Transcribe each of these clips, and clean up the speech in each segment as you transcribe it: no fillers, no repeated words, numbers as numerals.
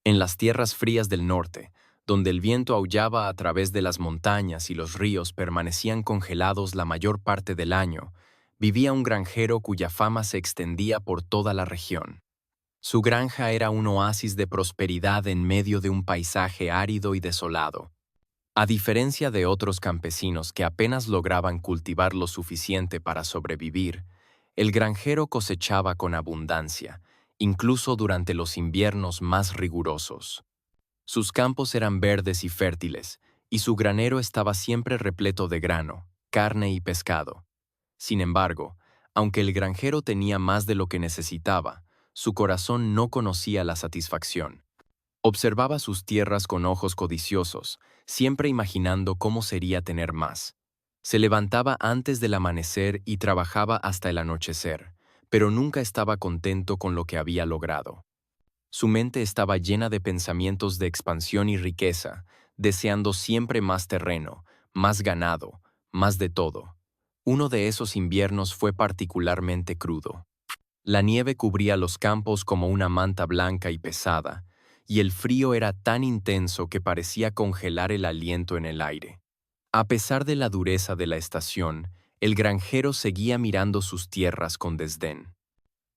En las tierras frías del norte, donde el viento aullaba a través de las montañas y los ríos permanecían congelados la mayor parte del año, vivía un granjero cuya fama se extendía por toda la región. Su granja era un oasis de prosperidad en medio de un paisaje árido y desolado. A diferencia de otros campesinos que apenas lograban cultivar lo suficiente para sobrevivir, el granjero cosechaba con abundancia, incluso durante los inviernos más rigurosos. Sus campos eran verdes y fértiles, y su granero estaba siempre repleto de grano, carne y pescado. Sin embargo, aunque el granjero tenía más de lo que necesitaba, su corazón no conocía la satisfacción. Observaba sus tierras con ojos codiciosos, siempre imaginando cómo sería tener más. Se levantaba antes del amanecer y trabajaba hasta el anochecer, pero nunca estaba contento con lo que había logrado. Su mente estaba llena de pensamientos de expansión y riqueza, deseando siempre más terreno, más ganado, más de todo. Uno de esos inviernos fue particularmente crudo. La nieve cubría los campos como una manta blanca y pesada, y el frío era tan intenso que parecía congelar el aliento en el aire. A pesar de la dureza de la estación, el granjero seguía mirando sus tierras con desdén.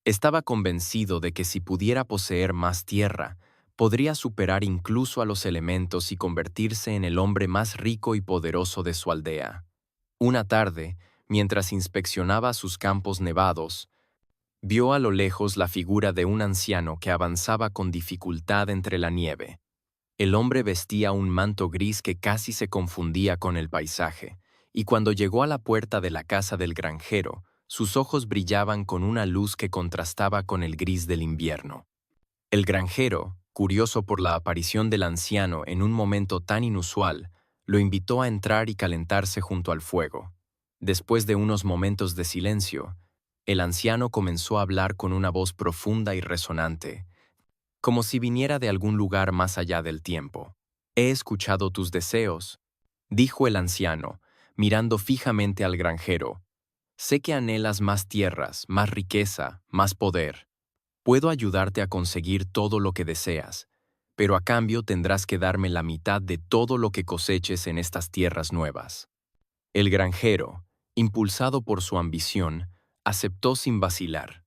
Estaba convencido de que si pudiera poseer más tierra, podría superar incluso a los elementos y convertirse en el hombre más rico y poderoso de su aldea. Una tarde, mientras inspeccionaba sus campos nevados, vio a lo lejos la figura de un anciano que avanzaba con dificultad entre la nieve. El hombre vestía un manto gris que casi se confundía con el paisaje, y cuando llegó a la puerta de la casa del granjero, sus ojos brillaban con una luz que contrastaba con el gris del invierno. El granjero, curioso por la aparición del anciano en un momento tan inusual, lo invitó a entrar y calentarse junto al fuego. Después de unos momentos de silencio, el anciano comenzó a hablar con una voz profunda y resonante, como si viniera de algún lugar más allá del tiempo. «He escuchado tus deseos», dijo el anciano, mirando fijamente al granjero. «Sé que anhelas más tierras, más riqueza, más poder. Puedo ayudarte a conseguir todo lo que deseas, pero a cambio tendrás que darme la mitad de todo lo que coseches en estas tierras nuevas». El granjero, impulsado por su ambición, aceptó sin vacilar.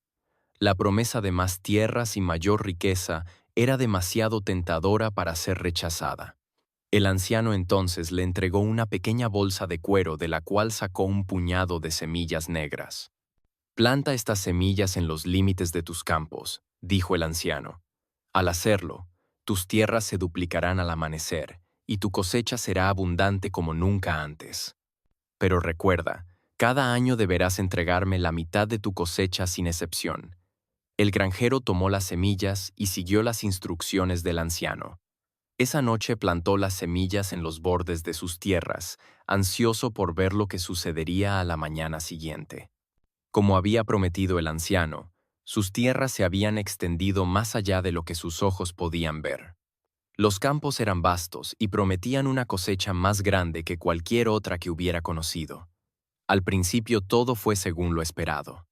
La promesa de más tierras y mayor riqueza era demasiado tentadora para ser rechazada. El anciano entonces le entregó una pequeña bolsa de cuero de la cual sacó un puñado de semillas negras. «Planta estas semillas en los límites de tus campos», dijo el anciano. «Al hacerlo, tus tierras se duplicarán al amanecer, y tu cosecha será abundante como nunca antes. Pero recuerda, cada año deberás entregarme la mitad de tu cosecha sin excepción». El granjero tomó las semillas y siguió las instrucciones del anciano. Esa noche plantó las semillas en los bordes de sus tierras, ansioso por ver lo que sucedería a la mañana siguiente. Como había prometido el anciano, sus tierras se habían extendido más allá de lo que sus ojos podían ver. Los campos eran vastos y prometían una cosecha más grande que cualquier otra que hubiera conocido. Al principio todo fue según lo esperado.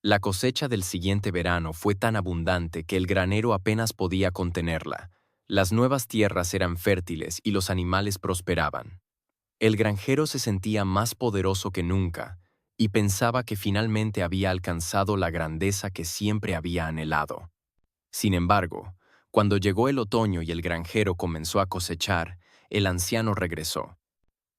La cosecha del siguiente verano fue tan abundante que el granero apenas podía contenerla. Las nuevas tierras eran fértiles y los animales prosperaban. El granjero se sentía más poderoso que nunca y pensaba que finalmente había alcanzado la grandeza que siempre había anhelado. Sin embargo, cuando llegó el otoño y el granjero comenzó a cosechar, el anciano regresó.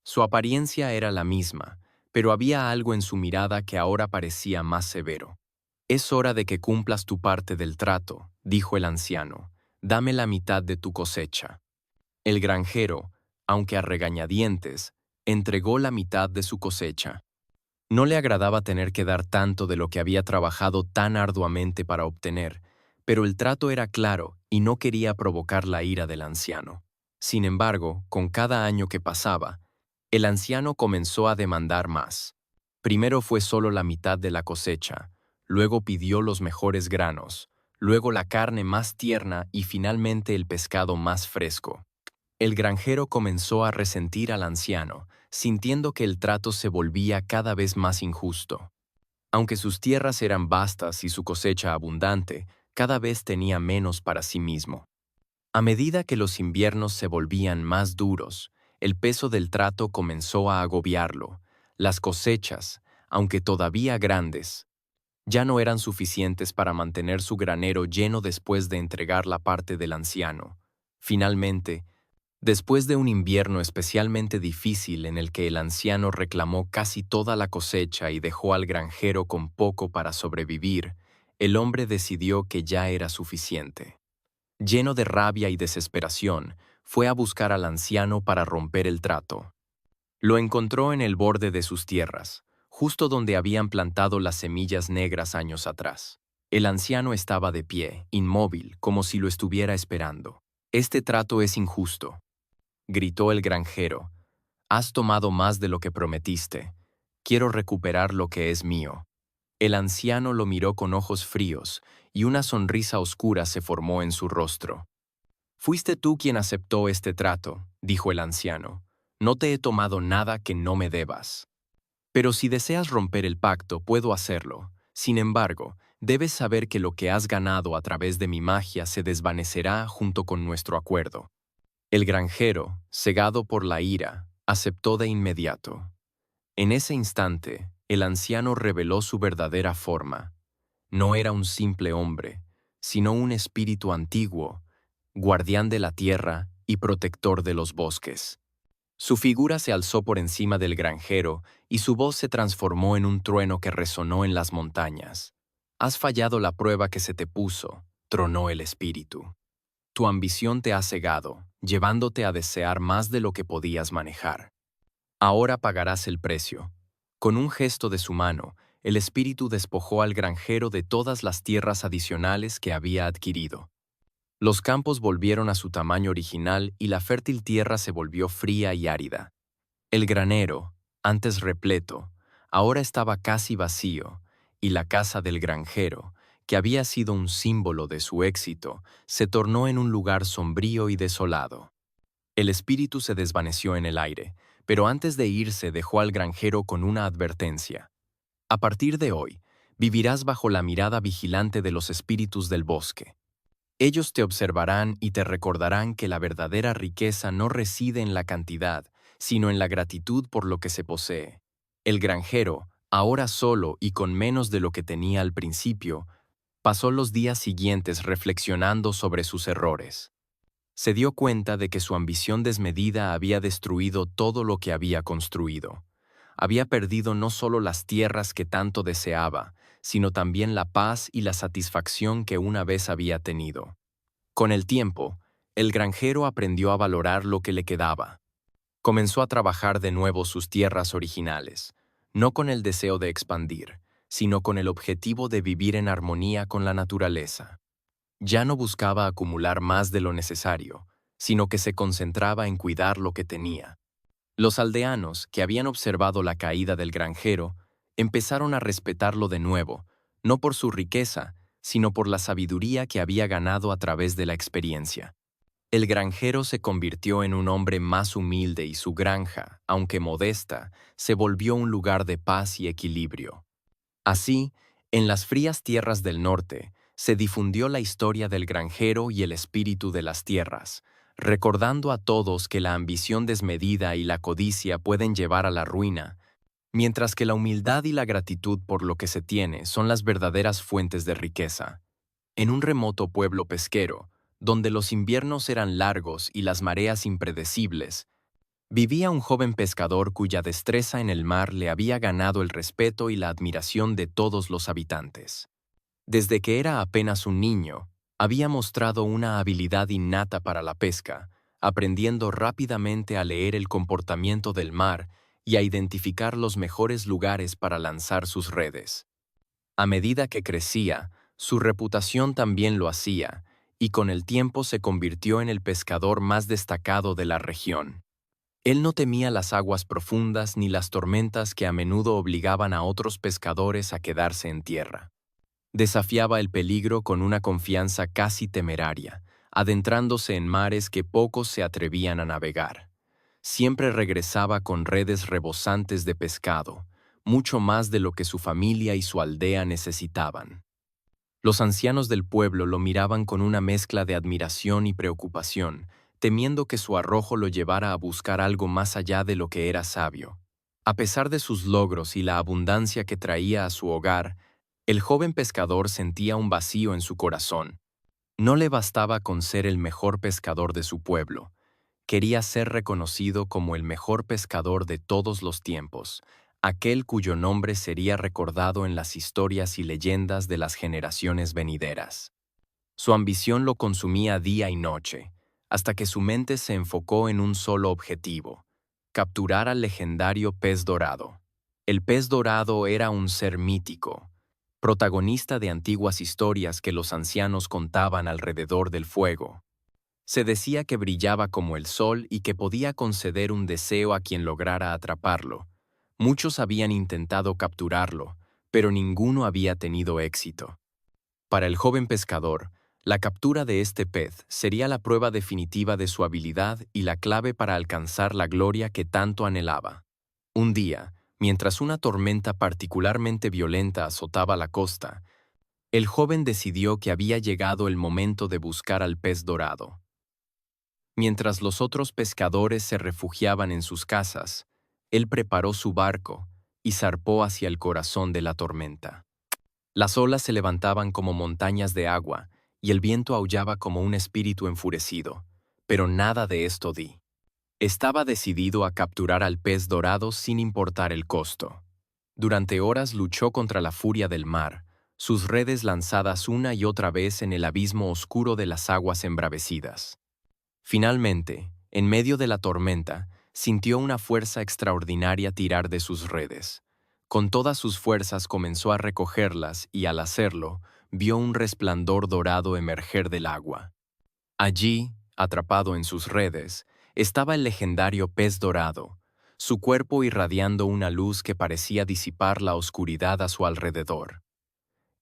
Su apariencia era la misma, pero había algo en su mirada que ahora parecía más severo. «Es hora de que cumplas tu parte del trato», dijo el anciano. «Dame la mitad de tu cosecha». El granjero, aunque a regañadientes, entregó la mitad de su cosecha. No le agradaba tener que dar tanto de lo que había trabajado tan arduamente para obtener, pero el trato era claro y no quería provocar la ira del anciano. Sin embargo, con cada año que pasaba, el anciano comenzó a demandar más. Primero fue solo la mitad de la cosecha, luego pidió los mejores granos, luego la carne más tierna y finalmente el pescado más fresco. El granjero comenzó a resentir al anciano, sintiendo que el trato se volvía cada vez más injusto. Aunque sus tierras eran vastas y su cosecha abundante, cada vez tenía menos para sí mismo. A medida que los inviernos se volvían más duros, el peso del trato comenzó a agobiarlo. Las cosechas, aunque todavía grandes, ya no eran suficientes para mantener su granero lleno después de entregar la parte del anciano. Finalmente, después de un invierno especialmente difícil en el que el anciano reclamó casi toda la cosecha y dejó al granjero con poco para sobrevivir, el hombre decidió que ya era suficiente. Lleno de rabia y desesperación, fue a buscar al anciano para romper el trato. Lo encontró en el borde de sus tierras, justo donde habían plantado las semillas negras años atrás. El anciano estaba de pie, inmóvil, como si lo estuviera esperando. «Este trato es injusto», gritó el granjero. «Has tomado más de lo que prometiste. Quiero recuperar lo que es mío». El anciano lo miró con ojos fríos, y una sonrisa oscura se formó en su rostro. «Fuiste tú quien aceptó este trato», dijo el anciano. «No te he tomado nada que no me debas. Pero si deseas romper el pacto, puedo hacerlo. Sin embargo, debes saber que lo que has ganado a través de mi magia se desvanecerá junto con nuestro acuerdo». El granjero, cegado por la ira, aceptó de inmediato. En ese instante, el anciano reveló su verdadera forma. No era un simple hombre, sino un espíritu antiguo, guardián de la tierra y protector de los bosques. Su figura se alzó por encima del granjero y su voz se transformó en un trueno que resonó en las montañas. «Has fallado la prueba que se te puso», tronó el espíritu. «Tu ambición te ha cegado, llevándote a desear más de lo que podías manejar. Ahora pagarás el precio». Con un gesto de su mano, el espíritu despojó al granjero de todas las tierras adicionales que había adquirido. Los campos volvieron a su tamaño original y la fértil tierra se volvió fría y árida. El granero, antes repleto, ahora estaba casi vacío, y la casa del granjero, que había sido un símbolo de su éxito, se tornó en un lugar sombrío y desolado. El espíritu se desvaneció en el aire, pero antes de irse dejó al granjero con una advertencia. «A partir de hoy, vivirás bajo la mirada vigilante de los espíritus del bosque. Ellos te observarán y te recordarán que la verdadera riqueza no reside en la cantidad, sino en la gratitud por lo que se posee». El granjero, ahora solo y con menos de lo que tenía al principio, pasó los días siguientes reflexionando sobre sus errores. Se dio cuenta de que su ambición desmedida había destruido todo lo que había construido. Había perdido no solo las tierras que tanto deseaba, sino también la paz y la satisfacción que una vez había tenido. Con el tiempo, el granjero aprendió a valorar lo que le quedaba. Comenzó a trabajar de nuevo sus tierras originales, no con el deseo de expandir, sino con el objetivo de vivir en armonía con la naturaleza. Ya no buscaba acumular más de lo necesario, sino que se concentraba en cuidar lo que tenía. Los aldeanos, que habían observado la caída del granjero, empezaron a respetarlo de nuevo, no por su riqueza, sino por la sabiduría que había ganado a través de la experiencia. El granjero se convirtió en un hombre más humilde y su granja, aunque modesta, se volvió un lugar de paz y equilibrio. Así, en las frías tierras del norte, se difundió la historia del granjero y el espíritu de las tierras, recordando a todos que la ambición desmedida y la codicia pueden llevar a la ruina, mientras que la humildad y la gratitud por lo que se tiene son las verdaderas fuentes de riqueza. En un remoto pueblo pesquero, donde los inviernos eran largos y las mareas impredecibles, vivía un joven pescador cuya destreza en el mar le había ganado el respeto y la admiración de todos los habitantes. Desde que era apenas un niño, había mostrado una habilidad innata para la pesca, aprendiendo rápidamente a leer el comportamiento del mar y a identificar los mejores lugares para lanzar sus redes. A medida que crecía, su reputación también lo hacía, y con el tiempo se convirtió en el pescador más destacado de la región. Él no temía las aguas profundas ni las tormentas que a menudo obligaban a otros pescadores a quedarse en tierra. Desafiaba el peligro con una confianza casi temeraria, adentrándose en mares que pocos se atrevían a navegar. Siempre regresaba con redes rebosantes de pescado, mucho más de lo que su familia y su aldea necesitaban. Los ancianos del pueblo lo miraban con una mezcla de admiración y preocupación, temiendo que su arrojo lo llevara a buscar algo más allá de lo que era sabio. A pesar de sus logros y la abundancia que traía a su hogar, el joven pescador sentía un vacío en su corazón. No le bastaba con ser el mejor pescador de su pueblo. Quería ser reconocido como el mejor pescador de todos los tiempos, aquel cuyo nombre sería recordado en las historias y leyendas de las generaciones venideras. Su ambición lo consumía día y noche, hasta que su mente se enfocó en un solo objetivo: capturar al legendario pez dorado. El pez dorado era un ser mítico, protagonista de antiguas historias que los ancianos contaban alrededor del fuego. Se decía que brillaba como el sol y que podía conceder un deseo a quien lograra atraparlo. Muchos habían intentado capturarlo, pero ninguno había tenido éxito. Para el joven pescador, la captura de este pez sería la prueba definitiva de su habilidad y la clave para alcanzar la gloria que tanto anhelaba. Un día, mientras una tormenta particularmente violenta azotaba la costa, el joven decidió que había llegado el momento de buscar al pez dorado. Mientras los otros pescadores se refugiaban en sus casas, él preparó su barco y zarpó hacia el corazón de la tormenta. Las olas se levantaban como montañas de agua y el viento aullaba como un espíritu enfurecido, pero nada de esto di. Estaba decidido a capturar al pez dorado sin importar el costo. Durante horas luchó contra la furia del mar, sus redes lanzadas una y otra vez en el abismo oscuro de las aguas embravecidas. Finalmente, en medio de la tormenta, sintió una fuerza extraordinaria tirar de sus redes. Con todas sus fuerzas comenzó a recogerlas y, al hacerlo, vio un resplandor dorado emerger del agua. Allí, atrapado en sus redes, estaba el legendario pez dorado, su cuerpo irradiando una luz que parecía disipar la oscuridad a su alrededor.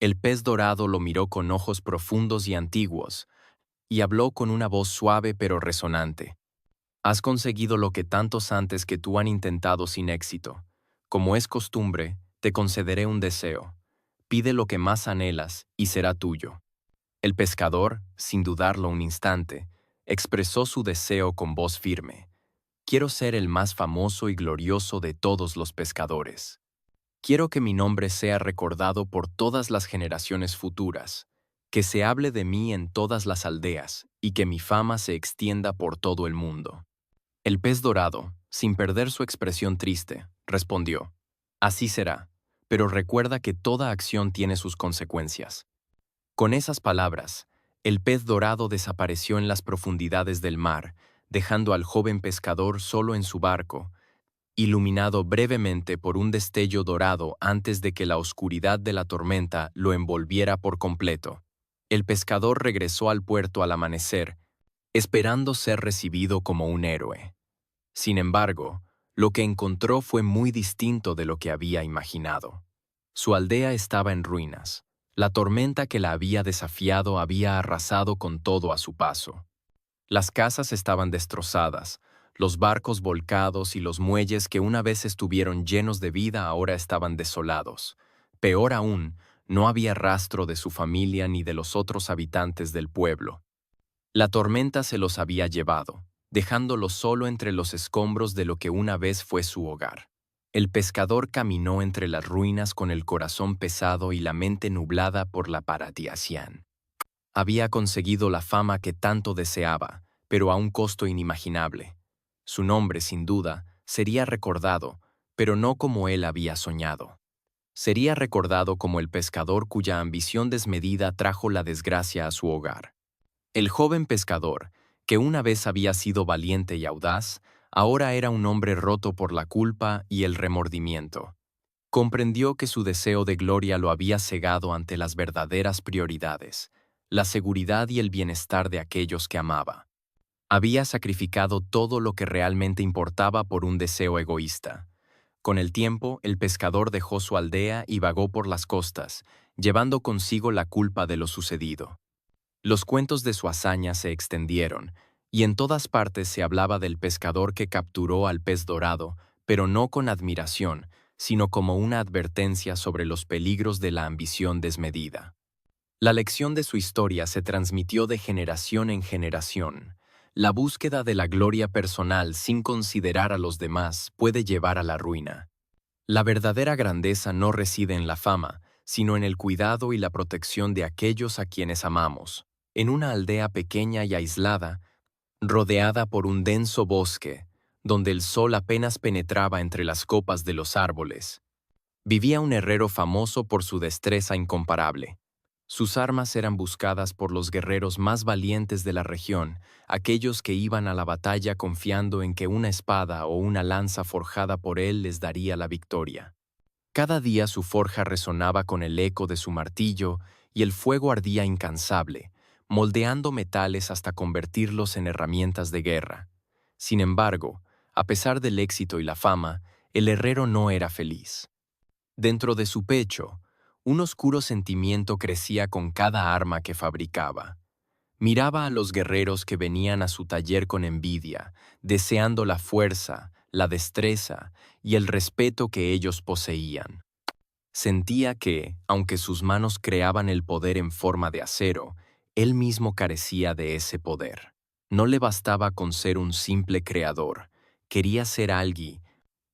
El pez dorado lo miró con ojos profundos y antiguos, y habló con una voz suave pero resonante. Has conseguido lo que tantos antes que tú han intentado sin éxito. Como es costumbre, te concederé un deseo. Pide lo que más anhelas y será tuyo. El pescador, sin dudarlo un instante, expresó su deseo con voz firme. Quiero ser el más famoso y glorioso de todos los pescadores. Quiero que mi nombre sea recordado por todas las generaciones futuras, que se hable de mí en todas las aldeas y que mi fama se extienda por todo el mundo. El pez dorado, sin perder su expresión triste, respondió: Así será, pero recuerda que toda acción tiene sus consecuencias. Con esas palabras, el pez dorado desapareció en las profundidades del mar, dejando al joven pescador solo en su barco, iluminado brevemente por un destello dorado antes de que la oscuridad de la tormenta lo envolviera por completo. El pescador regresó al puerto al amanecer, esperando ser recibido como un héroe. Sin embargo, lo que encontró fue muy distinto de lo que había imaginado. Su aldea estaba en ruinas. La tormenta que la había desafiado había arrasado con todo a su paso. Las casas estaban destrozadas, los barcos volcados y los muelles que una vez estuvieron llenos de vida ahora estaban desolados. Peor aún, no había rastro de su familia ni de los otros habitantes del pueblo. La tormenta se los había llevado, dejándolo solo entre los escombros de lo que una vez fue su hogar. El pescador caminó entre las ruinas con el corazón pesado y la mente nublada por la paradiación. Había conseguido la fama que tanto deseaba, pero a un costo inimaginable. Su nombre, sin duda, sería recordado, pero no como él había soñado. Sería recordado como el pescador cuya ambición desmedida trajo la desgracia a su hogar. El joven pescador, que una vez había sido valiente y audaz, ahora era un hombre roto por la culpa y el remordimiento. Comprendió que su deseo de gloria lo había cegado ante las verdaderas prioridades, la seguridad y el bienestar de aquellos que amaba. Había sacrificado todo lo que realmente importaba por un deseo egoísta. Con el tiempo, el pescador dejó su aldea y vagó por las costas, llevando consigo la culpa de lo sucedido. Los cuentos de su hazaña se extendieron, y en todas partes se hablaba del pescador que capturó al pez dorado, pero no con admiración, sino como una advertencia sobre los peligros de la ambición desmedida. La lección de su historia se transmitió de generación en generación. La búsqueda de la gloria personal sin considerar a los demás puede llevar a la ruina. La verdadera grandeza no reside en la fama, sino en el cuidado y la protección de aquellos a quienes amamos. En una aldea pequeña y aislada, rodeada por un denso bosque, donde el sol apenas penetraba entre las copas de los árboles, vivía un herrero famoso por su destreza incomparable. Sus armas eran buscadas por los guerreros más valientes de la región, aquellos que iban a la batalla confiando en que una espada o una lanza forjada por él les daría la victoria. Cada día su forja resonaba con el eco de su martillo y el fuego ardía incansable, moldeando metales hasta convertirlos en herramientas de guerra. Sin embargo, a pesar del éxito y la fama, el herrero no era feliz. Dentro de su pecho, un oscuro sentimiento crecía con cada arma que fabricaba. Miraba a los guerreros que venían a su taller con envidia, deseando la fuerza, la destreza y el respeto que ellos poseían. Sentía que, aunque sus manos creaban el poder en forma de acero, él mismo carecía de ese poder. No le bastaba con ser un simple creador, quería ser alguien.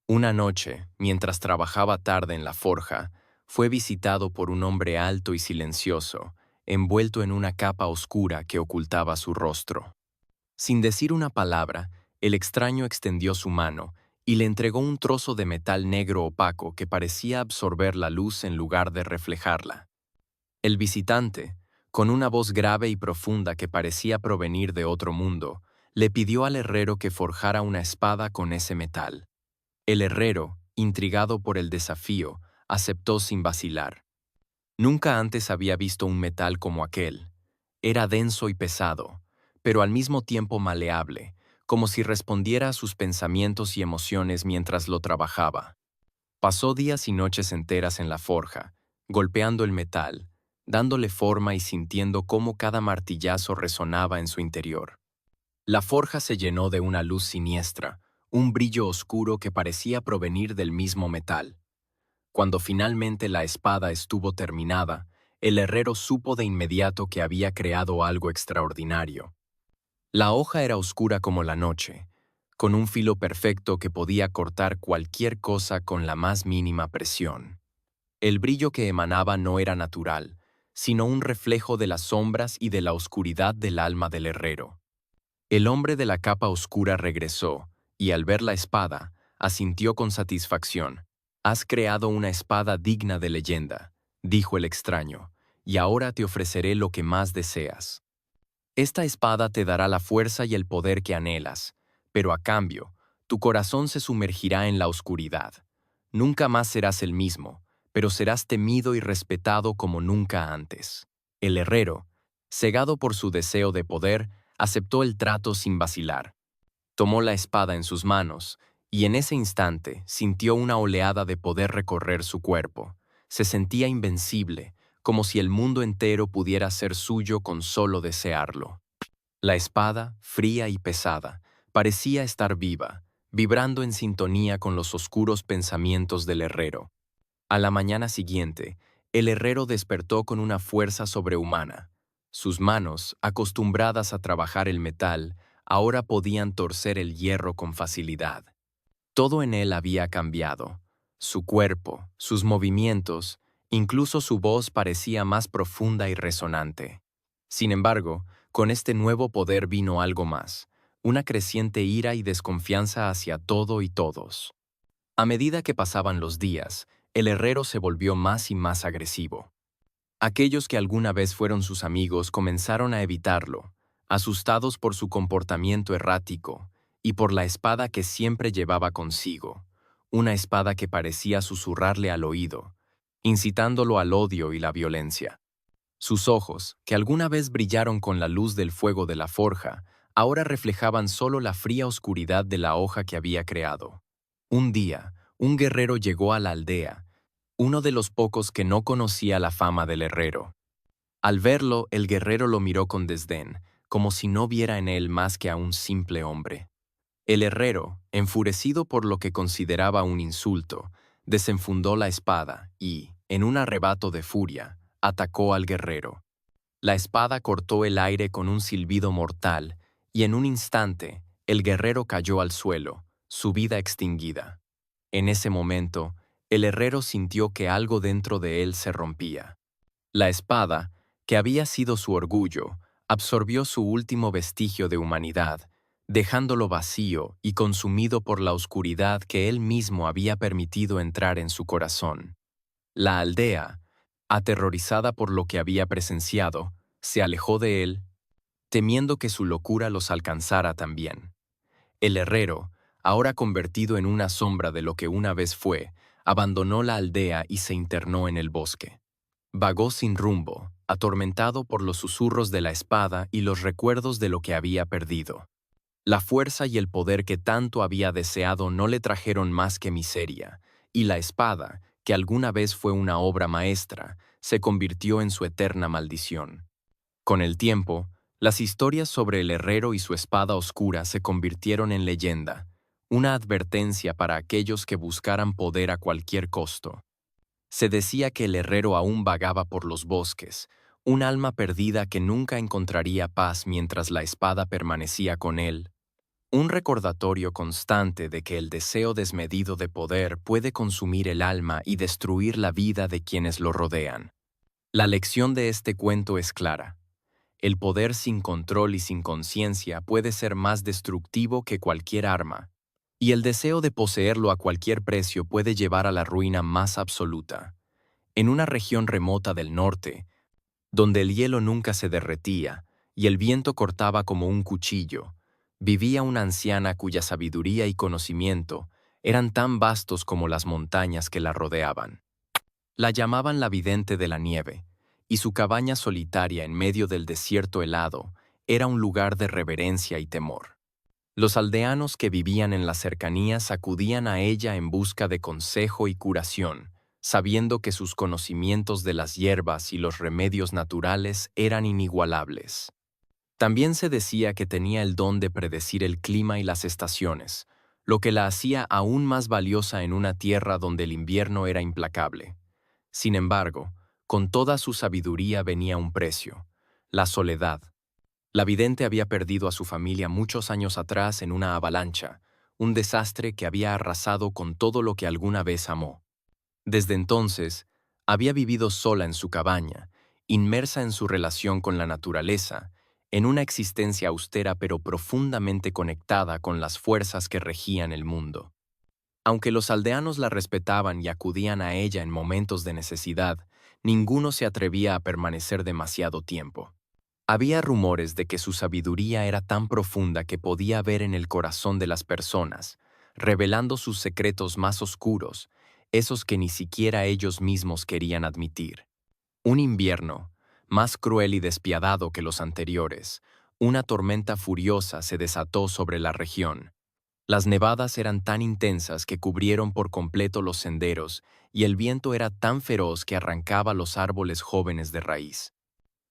Una noche, mientras trabajaba tarde en la forja, fue visitado por un hombre alto y silencioso, envuelto en una capa oscura que ocultaba su rostro. Sin decir una palabra, el extraño extendió su mano y le entregó un trozo de metal negro opaco que parecía absorber la luz en lugar de reflejarla. El visitante, con una voz grave y profunda que parecía provenir de otro mundo, le pidió al herrero que forjara una espada con ese metal. El herrero, intrigado por el desafío, aceptó sin vacilar. Nunca antes había visto un metal como aquel. Era denso y pesado, pero al mismo tiempo maleable, como si respondiera a sus pensamientos y emociones mientras lo trabajaba. Pasó días y noches enteras en la forja, golpeando el metal, dándole forma y sintiendo cómo cada martillazo resonaba en su interior. La forja se llenó de una luz siniestra, un brillo oscuro que parecía provenir del mismo metal. Cuando finalmente la espada estuvo terminada, el herrero supo de inmediato que había creado algo extraordinario. La hoja era oscura como la noche, con un filo perfecto que podía cortar cualquier cosa con la más mínima presión. El brillo que emanaba no era natural, sino un reflejo de las sombras y de la oscuridad del alma del herrero. El hombre de la capa oscura regresó, y al ver la espada, asintió con satisfacción. «Has creado una espada digna de leyenda», dijo el extraño, «y ahora te ofreceré lo que más deseas. Esta espada te dará la fuerza y el poder que anhelas, pero a cambio, tu corazón se sumergirá en la oscuridad. Nunca más serás el mismo, pero serás temido y respetado como nunca antes». El herrero, cegado por su deseo de poder, aceptó el trato sin vacilar. Tomó la espada en sus manos, y en ese instante sintió una oleada de poder recorrer su cuerpo. Se sentía invencible, como si el mundo entero pudiera ser suyo con solo desearlo. La espada, fría y pesada, parecía estar viva, vibrando en sintonía con los oscuros pensamientos del herrero. A la mañana siguiente, el herrero despertó con una fuerza sobrehumana. Sus manos, acostumbradas a trabajar el metal, ahora podían torcer el hierro con facilidad. Todo en él había cambiado. Su cuerpo, sus movimientos, incluso su voz parecía más profunda y resonante. Sin embargo, con este nuevo poder vino algo más, una creciente ira y desconfianza hacia todo y todos. A medida que pasaban los días, el herrero se volvió más y más agresivo. Aquellos que alguna vez fueron sus amigos comenzaron a evitarlo, asustados por su comportamiento errático y por la espada que siempre llevaba consigo, una espada que parecía susurrarle al oído, incitándolo al odio y la violencia. Sus ojos, que alguna vez brillaron con la luz del fuego de la forja, ahora reflejaban solo la fría oscuridad de la hoja que había creado. Un día, un guerrero llegó a la aldea, uno de los pocos que no conocía la fama del herrero. Al verlo, el guerrero lo miró con desdén, como si no viera en él más que a un simple hombre. El herrero, enfurecido por lo que consideraba un insulto, desenfundó la espada y, en un arrebato de furia, atacó al guerrero. La espada cortó el aire con un silbido mortal, y en un instante, el guerrero cayó al suelo, su vida extinguida. En ese momento, el herrero sintió que algo dentro de él se rompía. La espada, que había sido su orgullo, absorbió su último vestigio de humanidad, dejándolo vacío y consumido por la oscuridad que él mismo había permitido entrar en su corazón. La aldea, aterrorizada por lo que había presenciado, se alejó de él, temiendo que su locura los alcanzara también. El herrero, ahora convertido en una sombra de lo que una vez fue, abandonó la aldea y se internó en el bosque. Vagó sin rumbo, atormentado por los susurros de la espada y los recuerdos de lo que había perdido. La fuerza y el poder que tanto había deseado no le trajeron más que miseria, y la espada, que alguna vez fue una obra maestra, se convirtió en su eterna maldición. Con el tiempo, las historias sobre el herrero y su espada oscura se convirtieron en leyenda, una advertencia para aquellos que buscaran poder a cualquier costo. Se decía que el herrero aún vagaba por los bosques, un alma perdida que nunca encontraría paz mientras la espada permanecía con él, un recordatorio constante de que el deseo desmedido de poder puede consumir el alma y destruir la vida de quienes lo rodean. La lección de este cuento es clara. El poder sin control y sin conciencia puede ser más destructivo que cualquier arma, y el deseo de poseerlo a cualquier precio puede llevar a la ruina más absoluta. En una región remota del norte, donde el hielo nunca se derretía y el viento cortaba como un cuchillo, vivía una anciana cuya sabiduría y conocimiento eran tan vastos como las montañas que la rodeaban. La llamaban la vidente de la nieve, y su cabaña solitaria en medio del desierto helado era un lugar de reverencia y temor. Los aldeanos que vivían en las cercanías acudían a ella en busca de consejo y curación, sabiendo que sus conocimientos de las hierbas y los remedios naturales eran inigualables. También se decía que tenía el don de predecir el clima y las estaciones, lo que la hacía aún más valiosa en una tierra donde el invierno era implacable. Sin embargo, con toda su sabiduría venía un precio: la soledad. La vidente había perdido a su familia muchos años atrás en una avalancha, un desastre que había arrasado con todo lo que alguna vez amó. Desde entonces, había vivido sola en su cabaña, inmersa en su relación con la naturaleza, en una existencia austera pero profundamente conectada con las fuerzas que regían el mundo. Aunque los aldeanos la respetaban y acudían a ella en momentos de necesidad, ninguno se atrevía a permanecer demasiado tiempo. Había rumores de que su sabiduría era tan profunda que podía ver en el corazón de las personas, revelando sus secretos más oscuros, esos que ni siquiera ellos mismos querían admitir. Un invierno, más cruel y despiadado que los anteriores, una tormenta furiosa se desató sobre la región. Las nevadas eran tan intensas que cubrieron por completo los senderos y el viento era tan feroz que arrancaba los árboles jóvenes de raíz.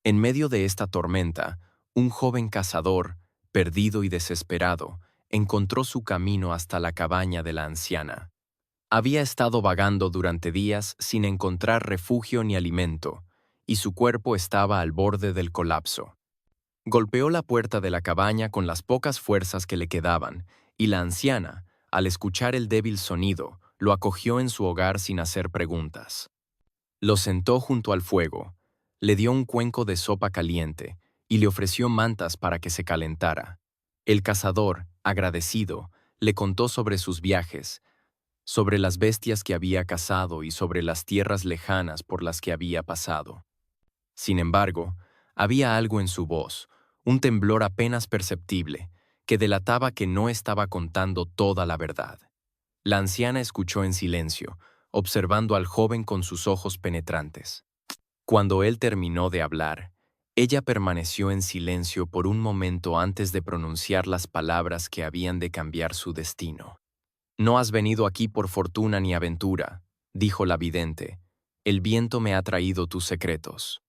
En medio de esta tormenta, un joven cazador, perdido y desesperado, encontró su camino hasta la cabaña de la anciana. Había estado vagando durante días sin encontrar refugio ni alimento, y su cuerpo estaba al borde del colapso. Golpeó la puerta de la cabaña con las pocas fuerzas que le quedaban, y la anciana, al escuchar el débil sonido, lo acogió en su hogar sin hacer preguntas. Lo sentó junto al fuego, le dio un cuenco de sopa caliente y le ofreció mantas para que se calentara. El cazador, agradecido, le contó sobre sus viajes, sobre las bestias que había cazado y sobre las tierras lejanas por las que había pasado. Sin embargo, había algo en su voz, un temblor apenas perceptible, que delataba que no estaba contando toda la verdad. La anciana escuchó en silencio, observando al joven con sus ojos penetrantes. Cuando él terminó de hablar, ella permaneció en silencio por un momento antes de pronunciar las palabras que habían de cambiar su destino. «No has venido aquí por fortuna ni aventura», dijo la vidente. «El viento me ha traído tus secretos.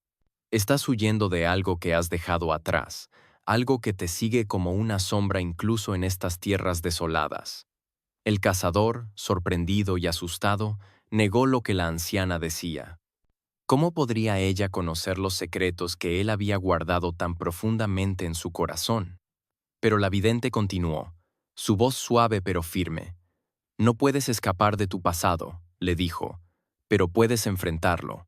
Estás huyendo de algo que has dejado atrás, algo que te sigue como una sombra incluso en estas tierras desoladas». El cazador, sorprendido y asustado, negó lo que la anciana decía. ¿Cómo podría ella conocer los secretos que él había guardado tan profundamente en su corazón? Pero la vidente continuó, su voz suave pero firme. No puedes escapar de tu pasado, le dijo, pero puedes enfrentarlo.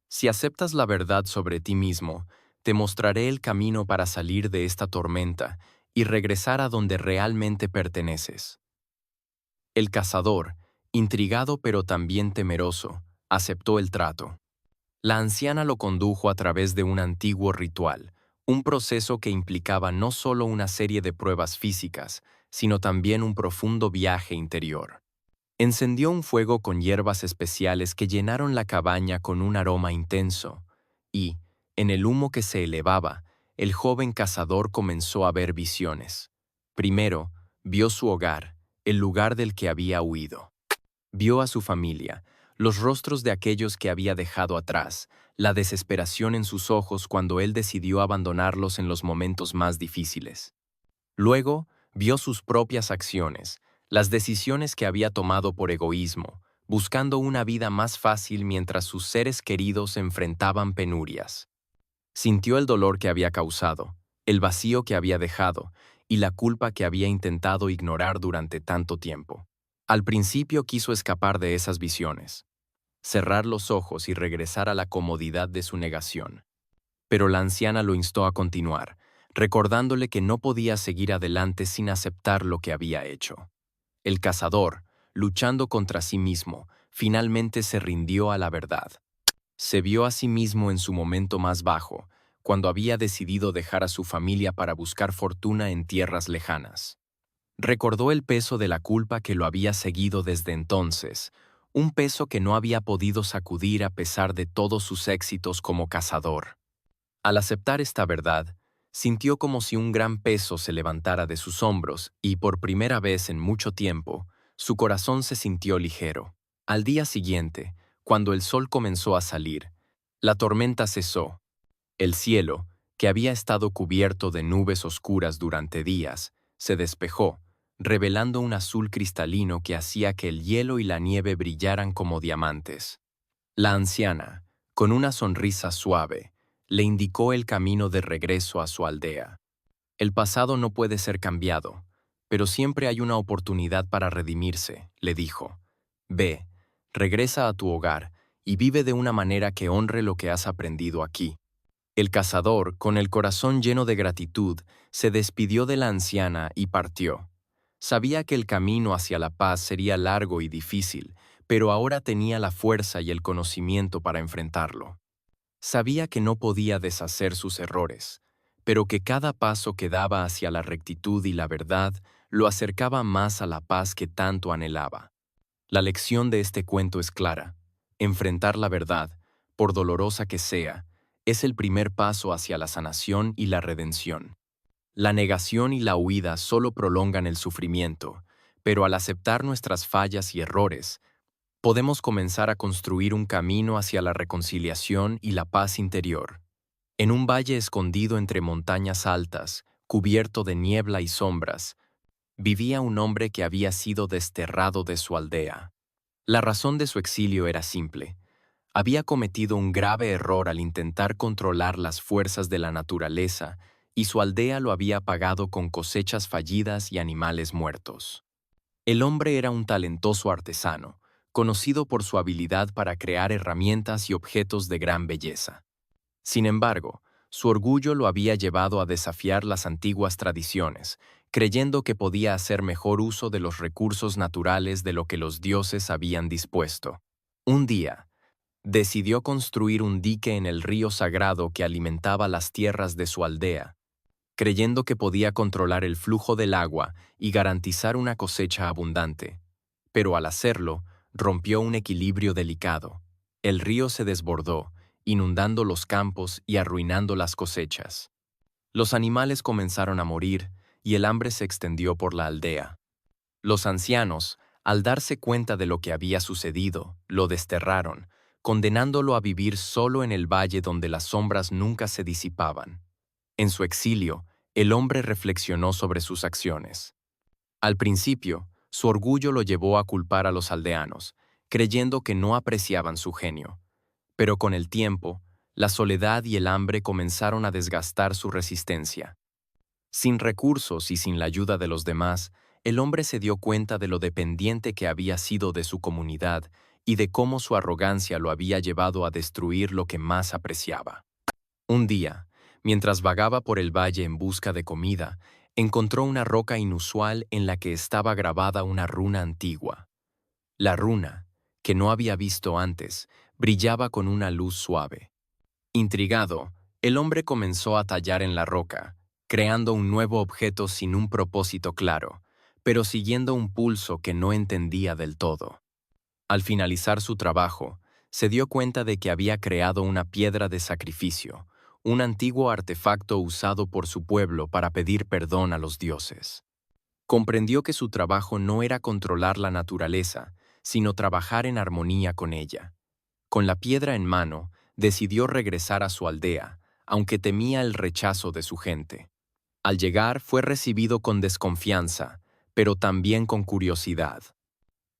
Si aceptas la verdad sobre ti mismo, te mostraré el camino para salir de esta tormenta y regresar a donde realmente perteneces. El cazador, intrigado pero también temeroso, aceptó el trato. La anciana lo condujo a través de un antiguo ritual, un proceso que implicaba no solo una serie de pruebas físicas, sino también un profundo viaje interior. Encendió un fuego con hierbas especiales que llenaron la cabaña con un aroma intenso, y, en el humo que se elevaba, el joven cazador comenzó a ver visiones. Primero, vio su hogar, el lugar del que había huido. Vio a su familia, los rostros de aquellos que había dejado atrás, la desesperación en sus ojos cuando él decidió abandonarlos en los momentos más difíciles. Luego, vio sus propias acciones, las decisiones que había tomado por egoísmo, buscando una vida más fácil mientras sus seres queridos enfrentaban penurias. Sintió el dolor que había causado, el vacío que había dejado y la culpa que había intentado ignorar durante tanto tiempo. Al principio quiso escapar de esas visiones, cerrar los ojos y regresar a la comodidad de su negación. Pero la anciana lo instó a continuar, recordándole que no podía seguir adelante sin aceptar lo que había hecho. El cazador, luchando contra sí mismo, finalmente se rindió a la verdad. Se vio a sí mismo en su momento más bajo, cuando había decidido dejar a su familia para buscar fortuna en tierras lejanas. Recordó el peso de la culpa que lo había seguido desde entonces, un peso que no había podido sacudir a pesar de todos sus éxitos como cazador. Al aceptar esta verdad, sintió como si un gran peso se levantara de sus hombros y, por primera vez en mucho tiempo, su corazón se sintió ligero. Al día siguiente, cuando el sol comenzó a salir, la tormenta cesó. El cielo, que había estado cubierto de nubes oscuras durante días, se despejó, revelando un azul cristalino que hacía que el hielo y la nieve brillaran como diamantes. La anciana, con una sonrisa suave, le indicó el camino de regreso a su aldea. El pasado no puede ser cambiado, pero siempre hay una oportunidad para redimirse, le dijo. Ve, regresa a tu hogar y vive de una manera que honre lo que has aprendido aquí. El cazador, con el corazón lleno de gratitud, se despidió de la anciana y partió. Sabía que el camino hacia la paz sería largo y difícil, pero ahora tenía la fuerza y el conocimiento para enfrentarlo. Sabía que no podía deshacer sus errores, pero que cada paso que daba hacia la rectitud y la verdad lo acercaba más a la paz que tanto anhelaba. La lección de este cuento es clara. Enfrentar la verdad, por dolorosa que sea, es el primer paso hacia la sanación y la redención. La negación y la huida solo prolongan el sufrimiento, pero al aceptar nuestras fallas y errores, podemos comenzar a construir un camino hacia la reconciliación y la paz interior. En un valle escondido entre montañas altas, cubierto de niebla y sombras, vivía un hombre que había sido desterrado de su aldea. La razón de su exilio era simple. Había cometido un grave error al intentar controlar las fuerzas de la naturaleza y su aldea lo había pagado con cosechas fallidas y animales muertos. El hombre era un talentoso artesano, conocido por su habilidad para crear herramientas y objetos de gran belleza. Sin embargo, su orgullo lo había llevado a desafiar las antiguas tradiciones, creyendo que podía hacer mejor uso de los recursos naturales de lo que los dioses habían dispuesto. Un día, decidió construir un dique en el río sagrado que alimentaba las tierras de su aldea, creyendo que podía controlar el flujo del agua y garantizar una cosecha abundante. Pero al hacerlo, rompió un equilibrio delicado. El río se desbordó, inundando los campos y arruinando las cosechas. Los animales comenzaron a morir y el hambre se extendió por la aldea. Los ancianos, al darse cuenta de lo que había sucedido, lo desterraron, condenándolo a vivir solo en el valle donde las sombras nunca se disipaban. En su exilio, el hombre reflexionó sobre sus acciones. Al principio, su orgullo lo llevó a culpar a los aldeanos, creyendo que no apreciaban su genio. Pero con el tiempo, la soledad y el hambre comenzaron a desgastar su resistencia. Sin recursos y sin la ayuda de los demás, el hombre se dio cuenta de lo dependiente que había sido de su comunidad y de cómo su arrogancia lo había llevado a destruir lo que más apreciaba. Un día, mientras vagaba por el valle en busca de comida, encontró una roca inusual en la que estaba grabada una runa antigua. La runa, que no había visto antes, brillaba con una luz suave. Intrigado, el hombre comenzó a tallar en la roca, creando un nuevo objeto sin un propósito claro, pero siguiendo un pulso que no entendía del todo. Al finalizar su trabajo, se dio cuenta de que había creado una piedra de sacrificio, un antiguo artefacto usado por su pueblo para pedir perdón a los dioses. Comprendió que su trabajo no era controlar la naturaleza, sino trabajar en armonía con ella. Con la piedra en mano, decidió regresar a su aldea, aunque temía el rechazo de su gente. Al llegar, fue recibido con desconfianza, pero también con curiosidad.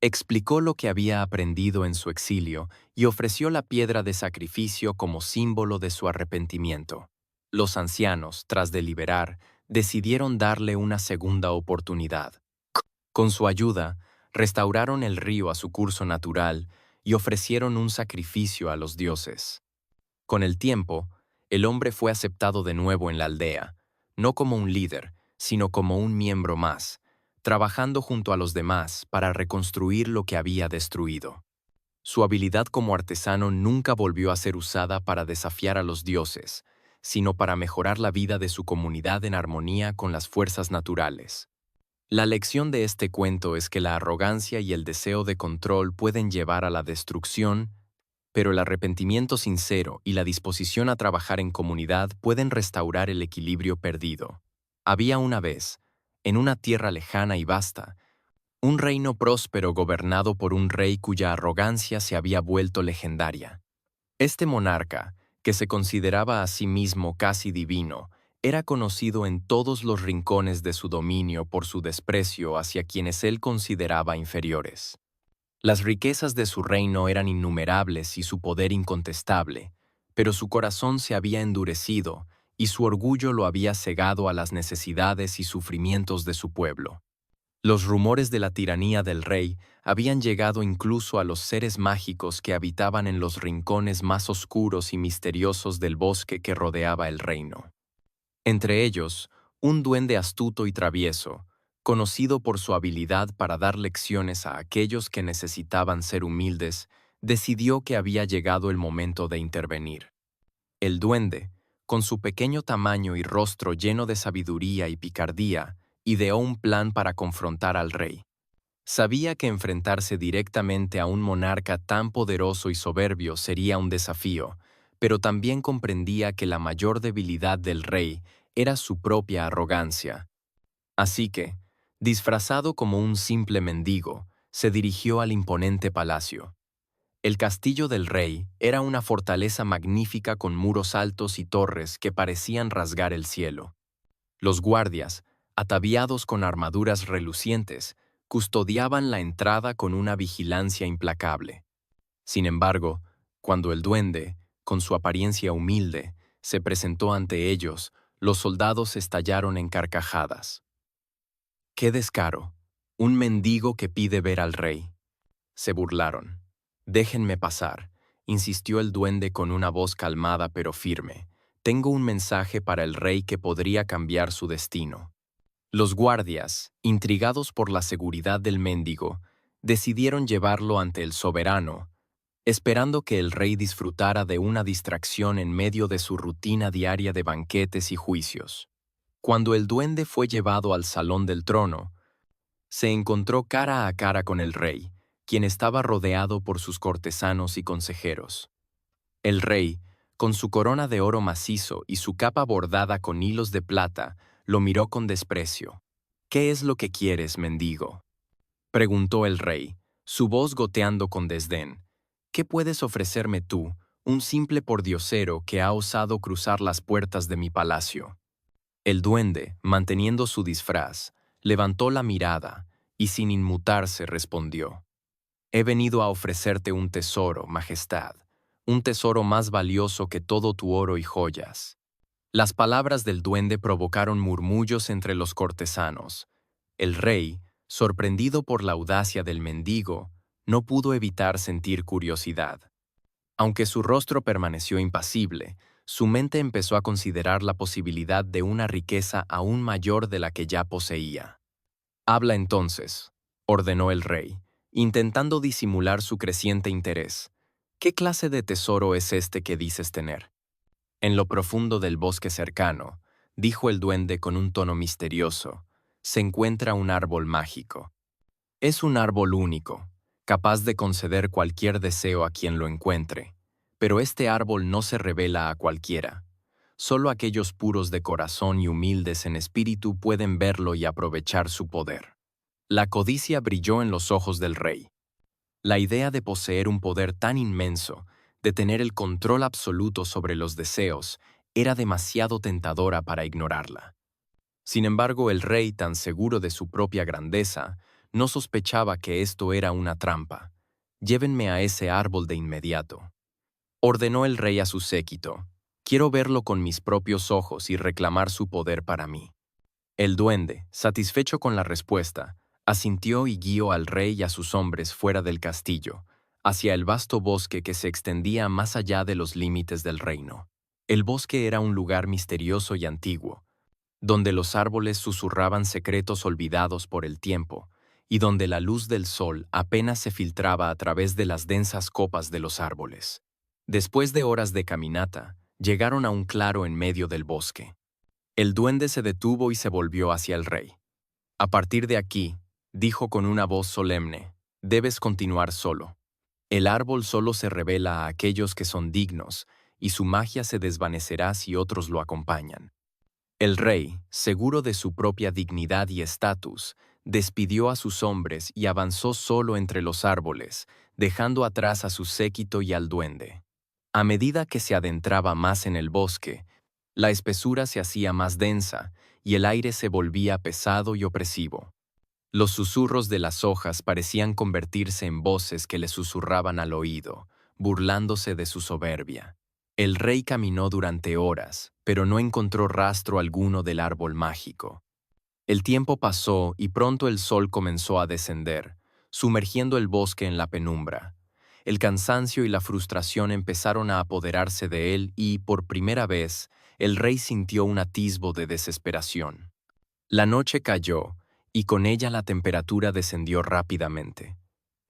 Explicó lo que había aprendido en su exilio y ofreció la piedra de sacrificio como símbolo de su arrepentimiento. Los ancianos, tras deliberar, decidieron darle una segunda oportunidad. Con su ayuda, restauraron el río a su curso natural y ofrecieron un sacrificio a los dioses. Con el tiempo, el hombre fue aceptado de nuevo en la aldea, no como un líder, sino como un miembro más, trabajando junto a los demás para reconstruir lo que había destruido. Su habilidad como artesano nunca volvió a ser usada para desafiar a los dioses, sino para mejorar la vida de su comunidad en armonía con las fuerzas naturales. La lección de este cuento es que la arrogancia y el deseo de control pueden llevar a la destrucción, pero el arrepentimiento sincero y la disposición a trabajar en comunidad pueden restaurar el equilibrio perdido. Había una vez, en una tierra lejana y vasta, un reino próspero gobernado por un rey cuya arrogancia se había vuelto legendaria. Este monarca, que se consideraba a sí mismo casi divino, era conocido en todos los rincones de su dominio por su desprecio hacia quienes él consideraba inferiores. Las riquezas de su reino eran innumerables y su poder incontestable, pero su corazón se había endurecido y su orgullo lo había cegado a las necesidades y sufrimientos de su pueblo. Los rumores de la tiranía del rey habían llegado incluso a los seres mágicos que habitaban en los rincones más oscuros y misteriosos del bosque que rodeaba el reino. Entre ellos, un duende astuto y travieso, conocido por su habilidad para dar lecciones a aquellos que necesitaban ser humildes, decidió que había llegado el momento de intervenir. El duende, con su pequeño tamaño y rostro lleno de sabiduría y picardía, ideó un plan para confrontar al rey. Sabía que enfrentarse directamente a un monarca tan poderoso y soberbio sería un desafío, pero también comprendía que la mayor debilidad del rey era su propia arrogancia. Así que, disfrazado como un simple mendigo, se dirigió al imponente palacio. El castillo del rey era una fortaleza magnífica con muros altos y torres que parecían rasgar el cielo. Los guardias, ataviados con armaduras relucientes, custodiaban la entrada con una vigilancia implacable. Sin embargo, cuando el duende, con su apariencia humilde, se presentó ante ellos, los soldados estallaron en carcajadas. ¡Qué descaro! Un mendigo que pide ver al rey. Se burlaron. «Déjenme pasar», insistió el duende con una voz calmada pero firme. «Tengo un mensaje para el rey que podría cambiar su destino». Los guardias, intrigados por la seguridad del mendigo, decidieron llevarlo ante el soberano, esperando que el rey disfrutara de una distracción en medio de su rutina diaria de banquetes y juicios. Cuando el duende fue llevado al salón del trono, se encontró cara a cara con el rey, quien estaba rodeado por sus cortesanos y consejeros. El rey, con su corona de oro macizo y su capa bordada con hilos de plata, lo miró con desprecio. «¿Qué es lo que quieres, mendigo?», preguntó el rey, su voz goteando con desdén. «¿Qué puedes ofrecerme tú, un simple pordiosero que ha osado cruzar las puertas de mi palacio?» El duende, manteniendo su disfraz, levantó la mirada y sin inmutarse respondió: «He venido a ofrecerte un tesoro, Majestad, un tesoro más valioso que todo tu oro y joyas. Las palabras del duende provocaron murmullos entre los cortesanos. El rey, sorprendido por la audacia del mendigo, no pudo evitar sentir curiosidad. Aunque su rostro permaneció impasible, su mente empezó a considerar la posibilidad de una riqueza aún mayor de la que ya poseía. «Habla entonces», ordenó el rey, intentando disimular su creciente interés. «¿Qué clase de tesoro es este que dices tener?» «En lo profundo del bosque cercano», dijo el duende con un tono misterioso, «se encuentra un árbol mágico. Es un árbol único, capaz de conceder cualquier deseo a quien lo encuentre. Pero este árbol no se revela a cualquiera. Solo aquellos puros de corazón y humildes en espíritu pueden verlo y aprovechar su poder». La codicia brilló en los ojos del rey. La idea de poseer un poder tan inmenso, de tener el control absoluto sobre los deseos, era demasiado tentadora para ignorarla. Sin embargo, el rey, tan seguro de su propia grandeza, no sospechaba que esto era una trampa. «Llévenme a ese árbol de inmediato», ordenó el rey a su séquito. «Quiero verlo con mis propios ojos y reclamar su poder para mí». El duende, satisfecho con la respuesta, asintió y guió al rey y a sus hombres fuera del castillo, hacia el vasto bosque que se extendía más allá de los límites del reino. El bosque era un lugar misterioso y antiguo, donde los árboles susurraban secretos olvidados por el tiempo, y donde la luz del sol apenas se filtraba a través de las densas copas de los árboles. Después de horas de caminata, llegaron a un claro en medio del bosque. El duende se detuvo y se volvió hacia el rey. «A partir de aquí», dijo con una voz solemne, «debes continuar solo. El árbol solo se revela a aquellos que son dignos, y su magia se desvanecerá si otros lo acompañan». El rey, seguro de su propia dignidad y estatus, despidió a sus hombres y avanzó solo entre los árboles, dejando atrás a su séquito y al duende. A medida que se adentraba más en el bosque, la espesura se hacía más densa y el aire se volvía pesado y opresivo. Los susurros de las hojas parecían convertirse en voces que le susurraban al oído, burlándose de su soberbia. El rey caminó durante horas, pero no encontró rastro alguno del árbol mágico. El tiempo pasó y pronto el sol comenzó a descender, sumergiendo el bosque en la penumbra. El cansancio y la frustración empezaron a apoderarse de él y, por primera vez, el rey sintió un atisbo de desesperación. La noche cayó, y con ella la temperatura descendió rápidamente.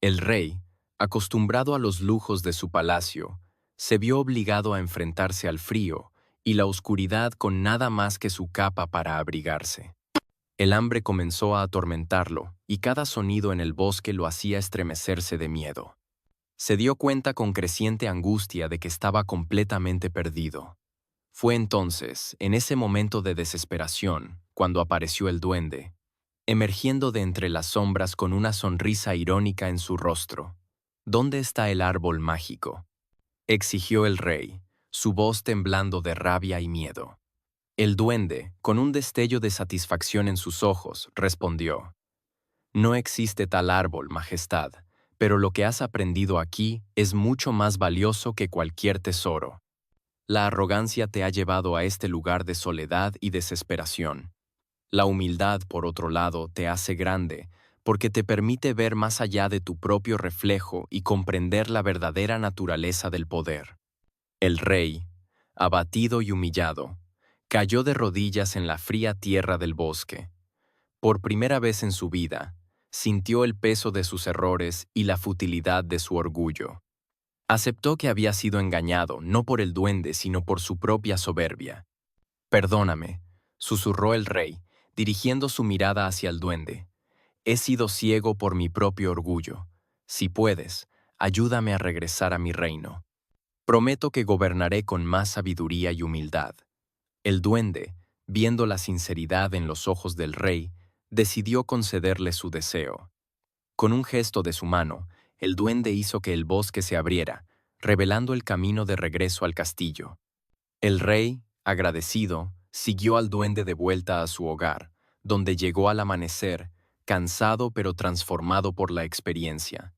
El rey, acostumbrado a los lujos de su palacio, se vio obligado a enfrentarse al frío y la oscuridad con nada más que su capa para abrigarse. El hambre comenzó a atormentarlo, y cada sonido en el bosque lo hacía estremecerse de miedo. Se dio cuenta con creciente angustia de que estaba completamente perdido. Fue entonces, en ese momento de desesperación, cuando apareció el duende, emergiendo de entre las sombras con una sonrisa irónica en su rostro. «¿Dónde está el árbol mágico?», exigió el rey, su voz temblando de rabia y miedo. El duende, con un destello de satisfacción en sus ojos, respondió: «No existe tal árbol, Majestad, pero lo que has aprendido aquí es mucho más valioso que cualquier tesoro. La arrogancia te ha llevado a este lugar de soledad y desesperación. La humildad, por otro lado, te hace grande, porque te permite ver más allá de tu propio reflejo y comprender la verdadera naturaleza del poder». El rey, abatido y humillado, cayó de rodillas en la fría tierra del bosque. Por primera vez en su vida, sintió el peso de sus errores y la futilidad de su orgullo. Aceptó que había sido engañado no por el duende, sino por su propia soberbia. «Perdóname», susurró el rey, dirigiendo su mirada hacia el duende. «He sido ciego por mi propio orgullo. Si puedes, ayúdame a regresar a mi reino. Prometo que gobernaré con más sabiduría y humildad». El duende, viendo la sinceridad en los ojos del rey, decidió concederle su deseo. Con un gesto de su mano, el duende hizo que el bosque se abriera, revelando el camino de regreso al castillo. El rey, agradecido, siguió al duende de vuelta a su hogar, donde llegó al amanecer, cansado pero transformado por la experiencia.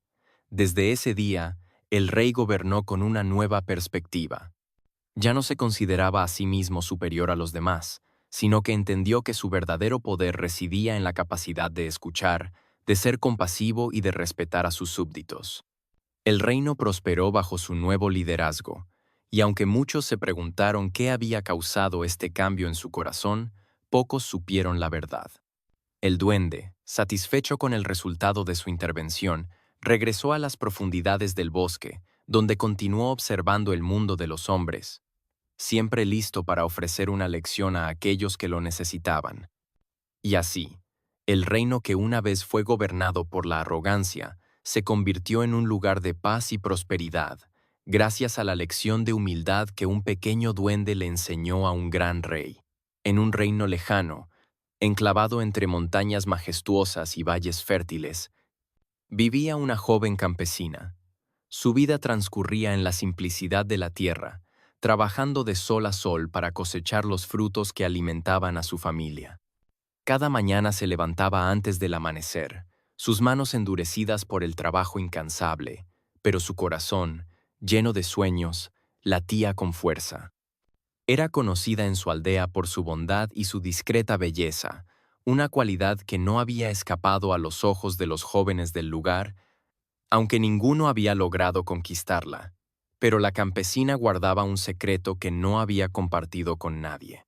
Desde ese día, el rey gobernó con una nueva perspectiva. Ya no se consideraba a sí mismo superior a los demás, sino que entendió que su verdadero poder residía en la capacidad de escuchar, de ser compasivo y de respetar a sus súbditos. El reino prosperó bajo su nuevo liderazgo, y aunque muchos se preguntaron qué había causado este cambio en su corazón, pocos supieron la verdad. El duende, satisfecho con el resultado de su intervención, regresó a las profundidades del bosque, donde continuó observando el mundo de los hombres, siempre listo para ofrecer una lección a aquellos que lo necesitaban. Y así, el reino que una vez fue gobernado por la arrogancia se convirtió en un lugar de paz y prosperidad, gracias a la lección de humildad que un pequeño duende le enseñó a un gran rey. En un reino lejano, enclavado entre montañas majestuosas y valles fértiles, vivía una joven campesina. Su vida transcurría en la simplicidad de la tierra, trabajando de sol a sol para cosechar los frutos que alimentaban a su familia. Cada mañana se levantaba antes del amanecer, sus manos endurecidas por el trabajo incansable, pero su corazón, lleno de sueños, latía con fuerza. Era conocida en su aldea por su bondad y su discreta belleza, una cualidad que no había escapado a los ojos de los jóvenes del lugar, aunque ninguno había logrado conquistarla. Pero la campesina guardaba un secreto que no había compartido con nadie.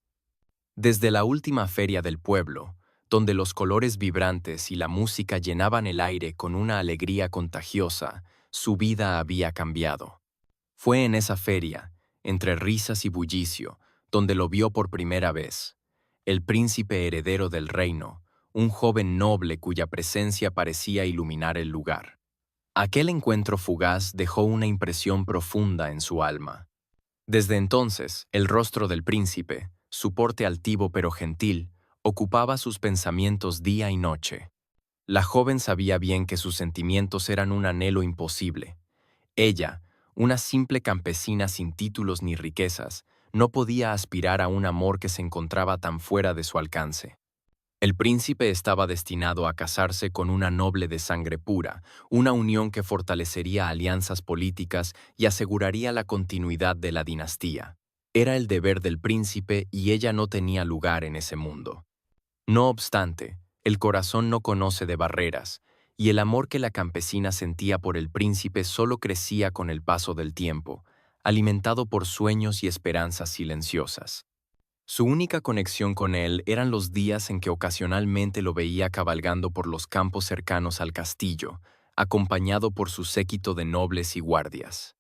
Desde la última feria del pueblo, donde los colores vibrantes y la música llenaban el aire con una alegría contagiosa, su vida había cambiado. Fue en esa feria, entre risas y bullicio, donde lo vio por primera vez. El príncipe heredero del reino, un joven noble cuya presencia parecía iluminar el lugar. Aquel encuentro fugaz dejó una impresión profunda en su alma. Desde entonces, el rostro del príncipe, su porte altivo pero gentil, ocupaba sus pensamientos día y noche. La joven sabía bien que sus sentimientos eran un anhelo imposible. Ella, una simple campesina sin títulos ni riquezas, no podía aspirar a un amor que se encontraba tan fuera de su alcance. El príncipe estaba destinado a casarse con una noble de sangre pura, una unión que fortalecería alianzas políticas y aseguraría la continuidad de la dinastía. Era el deber del príncipe y ella no tenía lugar en ese mundo. No obstante, el corazón no conoce de barreras, y el amor que la campesina sentía por el príncipe solo crecía con el paso del tiempo, alimentado por sueños y esperanzas silenciosas. Su única conexión con él eran los días en que ocasionalmente lo veía cabalgando por los campos cercanos al castillo, acompañado por su séquito de nobles y guardias.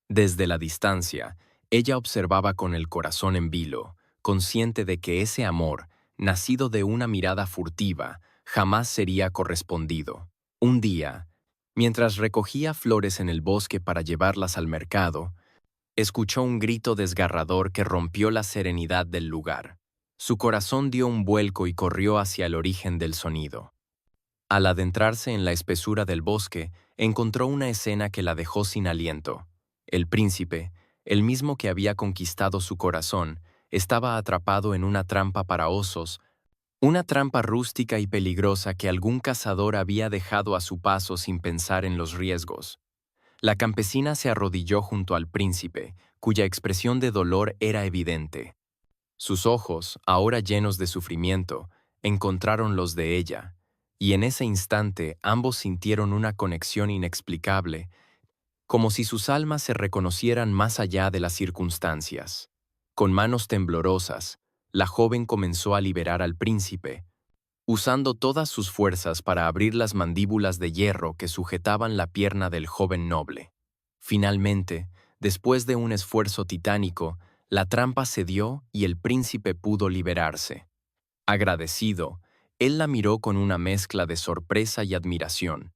Desde la distancia, ella observaba con el corazón en vilo, consciente de que ese amor, nacido de una mirada furtiva, jamás sería correspondido. Un día, mientras recogía flores en el bosque para llevarlas al mercado, escuchó un grito desgarrador que rompió la serenidad del lugar. Su corazón dio un vuelco y corrió hacia el origen del sonido. Al adentrarse en la espesura del bosque, encontró una escena que la dejó sin aliento. El príncipe, el mismo que había conquistado su corazón, estaba atrapado en una trampa para osos, una trampa rústica y peligrosa que algún cazador había dejado a su paso sin pensar en los riesgos. La campesina se arrodilló junto al príncipe, cuya expresión de dolor era evidente. Sus ojos, ahora llenos de sufrimiento, encontraron los de ella, y en ese instante ambos sintieron una conexión inexplicable, como si sus almas se reconocieran más allá de las circunstancias. Con manos temblorosas, la joven comenzó a liberar al príncipe, usando todas sus fuerzas para abrir las mandíbulas de hierro que sujetaban la pierna del joven noble. Finalmente, después de un esfuerzo titánico, la trampa cedió y el príncipe pudo liberarse. Agradecido, él la miró con una mezcla de sorpresa y admiración.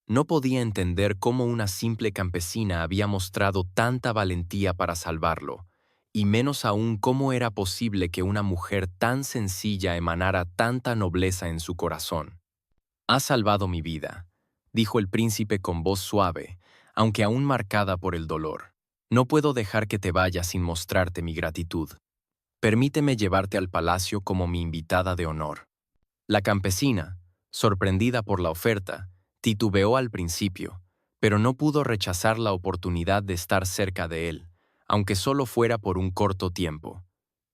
No podía entender cómo una simple campesina había mostrado tanta valentía para salvarlo, y menos aún cómo era posible que una mujer tan sencilla emanara tanta nobleza en su corazón. «Has salvado mi vida», dijo el príncipe con voz suave, aunque aún marcada por el dolor. «No puedo dejar que te vayas sin mostrarte mi gratitud. Permíteme llevarte al palacio como mi invitada de honor». La campesina, sorprendida por la oferta, titubeó al principio, pero no pudo rechazar la oportunidad de estar cerca de él, aunque solo fuera por un corto tiempo.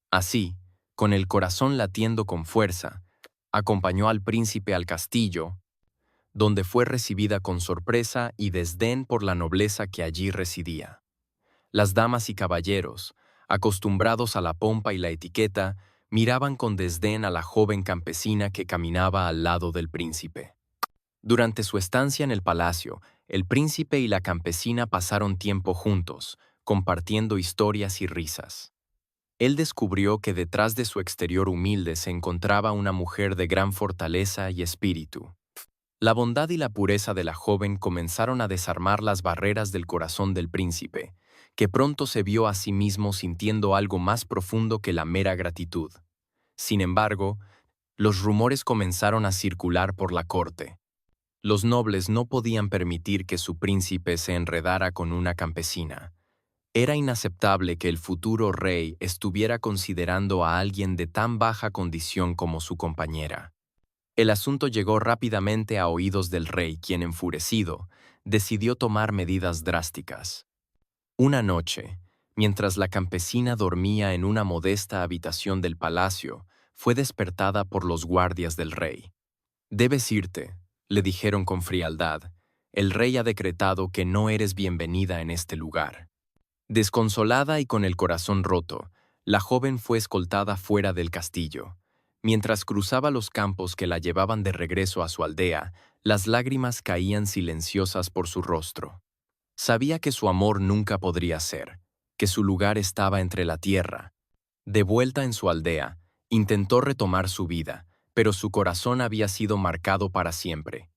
Así, con el corazón latiendo con fuerza, acompañó al príncipe al castillo, donde fue recibida con sorpresa y desdén por la nobleza que allí residía. Las damas y caballeros, acostumbrados a la pompa y la etiqueta, miraban con desdén a la joven campesina que caminaba al lado del príncipe. Durante su estancia en el palacio, el príncipe y la campesina pasaron tiempo juntos, compartiendo historias y risas. Él descubrió que detrás de su exterior humilde se encontraba una mujer de gran fortaleza y espíritu. La bondad y la pureza de la joven comenzaron a desarmar las barreras del corazón del príncipe, que pronto se vio a sí mismo sintiendo algo más profundo que la mera gratitud. Sin embargo, los rumores comenzaron a circular por la corte. Los nobles no podían permitir que su príncipe se enredara con una campesina. Era inaceptable que el futuro rey estuviera considerando a alguien de tan baja condición como su compañera. El asunto llegó rápidamente a oídos del rey, quien, enfurecido, decidió tomar medidas drásticas. Una noche, mientras la campesina dormía en una modesta habitación del palacio, fue despertada por los guardias del rey. «Debes irte», le dijeron con frialdad. «El rey ha decretado que no eres bienvenida en este lugar». Desconsolada y con el corazón roto, la joven fue escoltada fuera del castillo. Mientras cruzaba los campos que la llevaban de regreso a su aldea, las lágrimas caían silenciosas por su rostro. Sabía que su amor nunca podría ser, que su lugar estaba entre la tierra. De vuelta en su aldea, intentó retomar su vida, pero su corazón había sido marcado para siempre.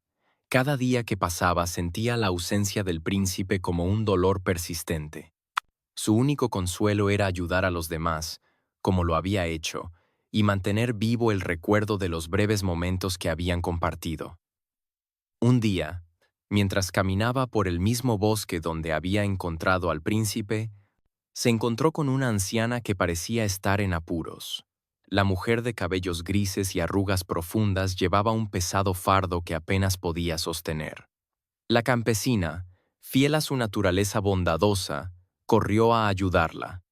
Cada día que pasaba sentía la ausencia del príncipe como un dolor persistente. Su único consuelo era ayudar a los demás, como lo había hecho, y mantener vivo el recuerdo de los breves momentos que habían compartido. Un día, mientras caminaba por el mismo bosque donde había encontrado al príncipe, se encontró con una anciana que parecía estar en apuros. La mujer de cabellos grises y arrugas profundas llevaba un pesado fardo que apenas podía sostener. La campesina, fiel a su naturaleza bondadosa, corrió a ayudarla.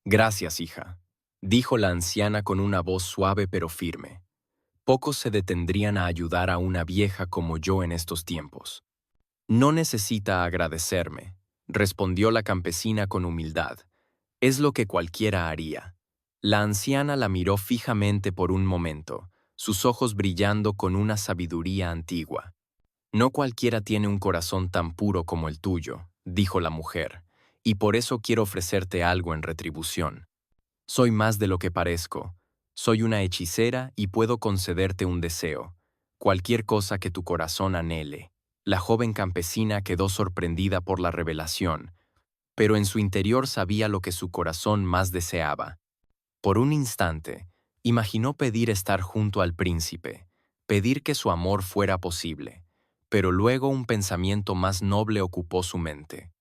«Gracias, hija», dijo la anciana con una voz suave pero firme. «Pocos se detendrían a ayudar a una vieja como yo en estos tiempos». «No necesita agradecerme», respondió la campesina con humildad. «Es lo que cualquiera haría». La anciana la miró fijamente por un momento, sus ojos brillando con una sabiduría antigua. «No cualquiera tiene un corazón tan puro como el tuyo», dijo la mujer, «y por eso quiero ofrecerte algo en retribución. Soy más de lo que parezco. Soy una hechicera y puedo concederte un deseo, cualquier cosa que tu corazón anhele». La joven campesina quedó sorprendida por la revelación, pero en su interior sabía lo que su corazón más deseaba. Por un instante, imaginó pedir estar junto al príncipe, pedir que su amor fuera posible, pero luego un pensamiento más noble ocupó su mente.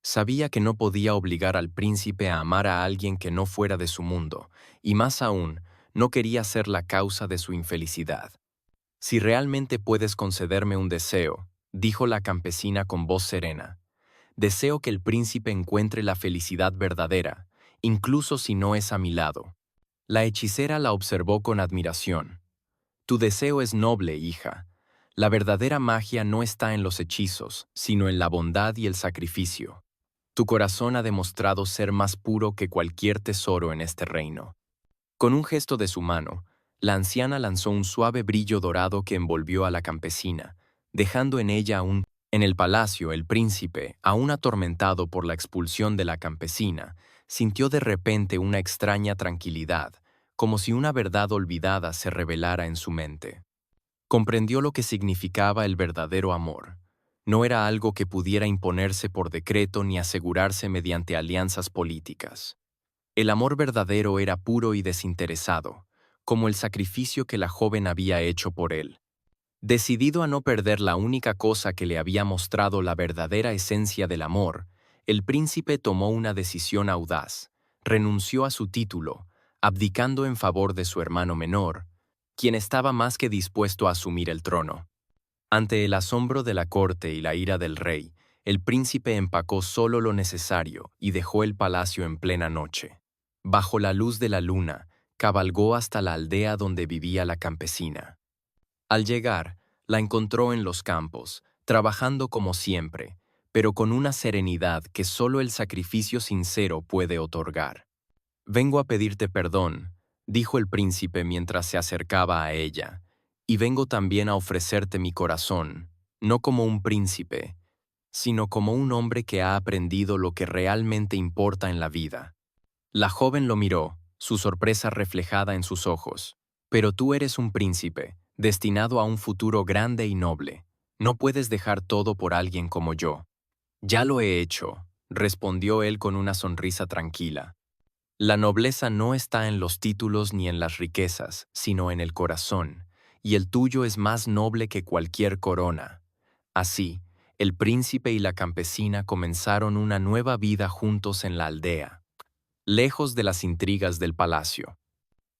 Sabía que no podía obligar al príncipe a amar a alguien que no fuera de su mundo, y más aún, no quería ser la causa de su infelicidad. «Si realmente puedes concederme un deseo», dijo la campesina con voz serena, «deseo que el príncipe encuentre la felicidad verdadera, incluso si no es a mi lado». La hechicera la observó con admiración. «Tu deseo es noble, hija. La verdadera magia no está en los hechizos, sino en la bondad y el sacrificio. Tu corazón ha demostrado ser más puro que cualquier tesoro en este reino». Con un gesto de su mano, la anciana lanzó un suave brillo dorado que envolvió a la campesina, dejando en ella un... En el palacio, el príncipe, aún atormentado por la expulsión de la campesina, sintió de repente una extraña tranquilidad, como si una verdad olvidada se revelara en su mente. Comprendió lo que significaba el verdadero amor. No era algo que pudiera imponerse por decreto ni asegurarse mediante alianzas políticas. El amor verdadero era puro y desinteresado, como el sacrificio que la joven había hecho por él. Decidido a no perder la única cosa que le había mostrado la verdadera esencia del amor, el príncipe tomó una decisión audaz, renunció a su título, abdicando en favor de su hermano menor, quien estaba más que dispuesto a asumir el trono. Ante el asombro de la corte y la ira del rey, el príncipe empacó solo lo necesario y dejó el palacio en plena noche. Bajo la luz de la luna, cabalgó hasta la aldea donde vivía la campesina. Al llegar, la encontró en los campos, trabajando como siempre, pero con una serenidad que solo el sacrificio sincero puede otorgar. «Vengo a pedirte perdón», dijo el príncipe mientras se acercaba a ella, «y vengo también a ofrecerte mi corazón, no como un príncipe, sino como un hombre que ha aprendido lo que realmente importa en la vida». La joven lo miró, su sorpresa reflejada en sus ojos. «Pero tú eres un príncipe, destinado a un futuro grande y noble. No puedes dejar todo por alguien como yo». «Ya lo he hecho», respondió él con una sonrisa tranquila. «La nobleza no está en los títulos ni en las riquezas, sino en el corazón, y el tuyo es más noble que cualquier corona». Así, el príncipe y la campesina comenzaron una nueva vida juntos en la aldea, lejos de las intrigas del palacio.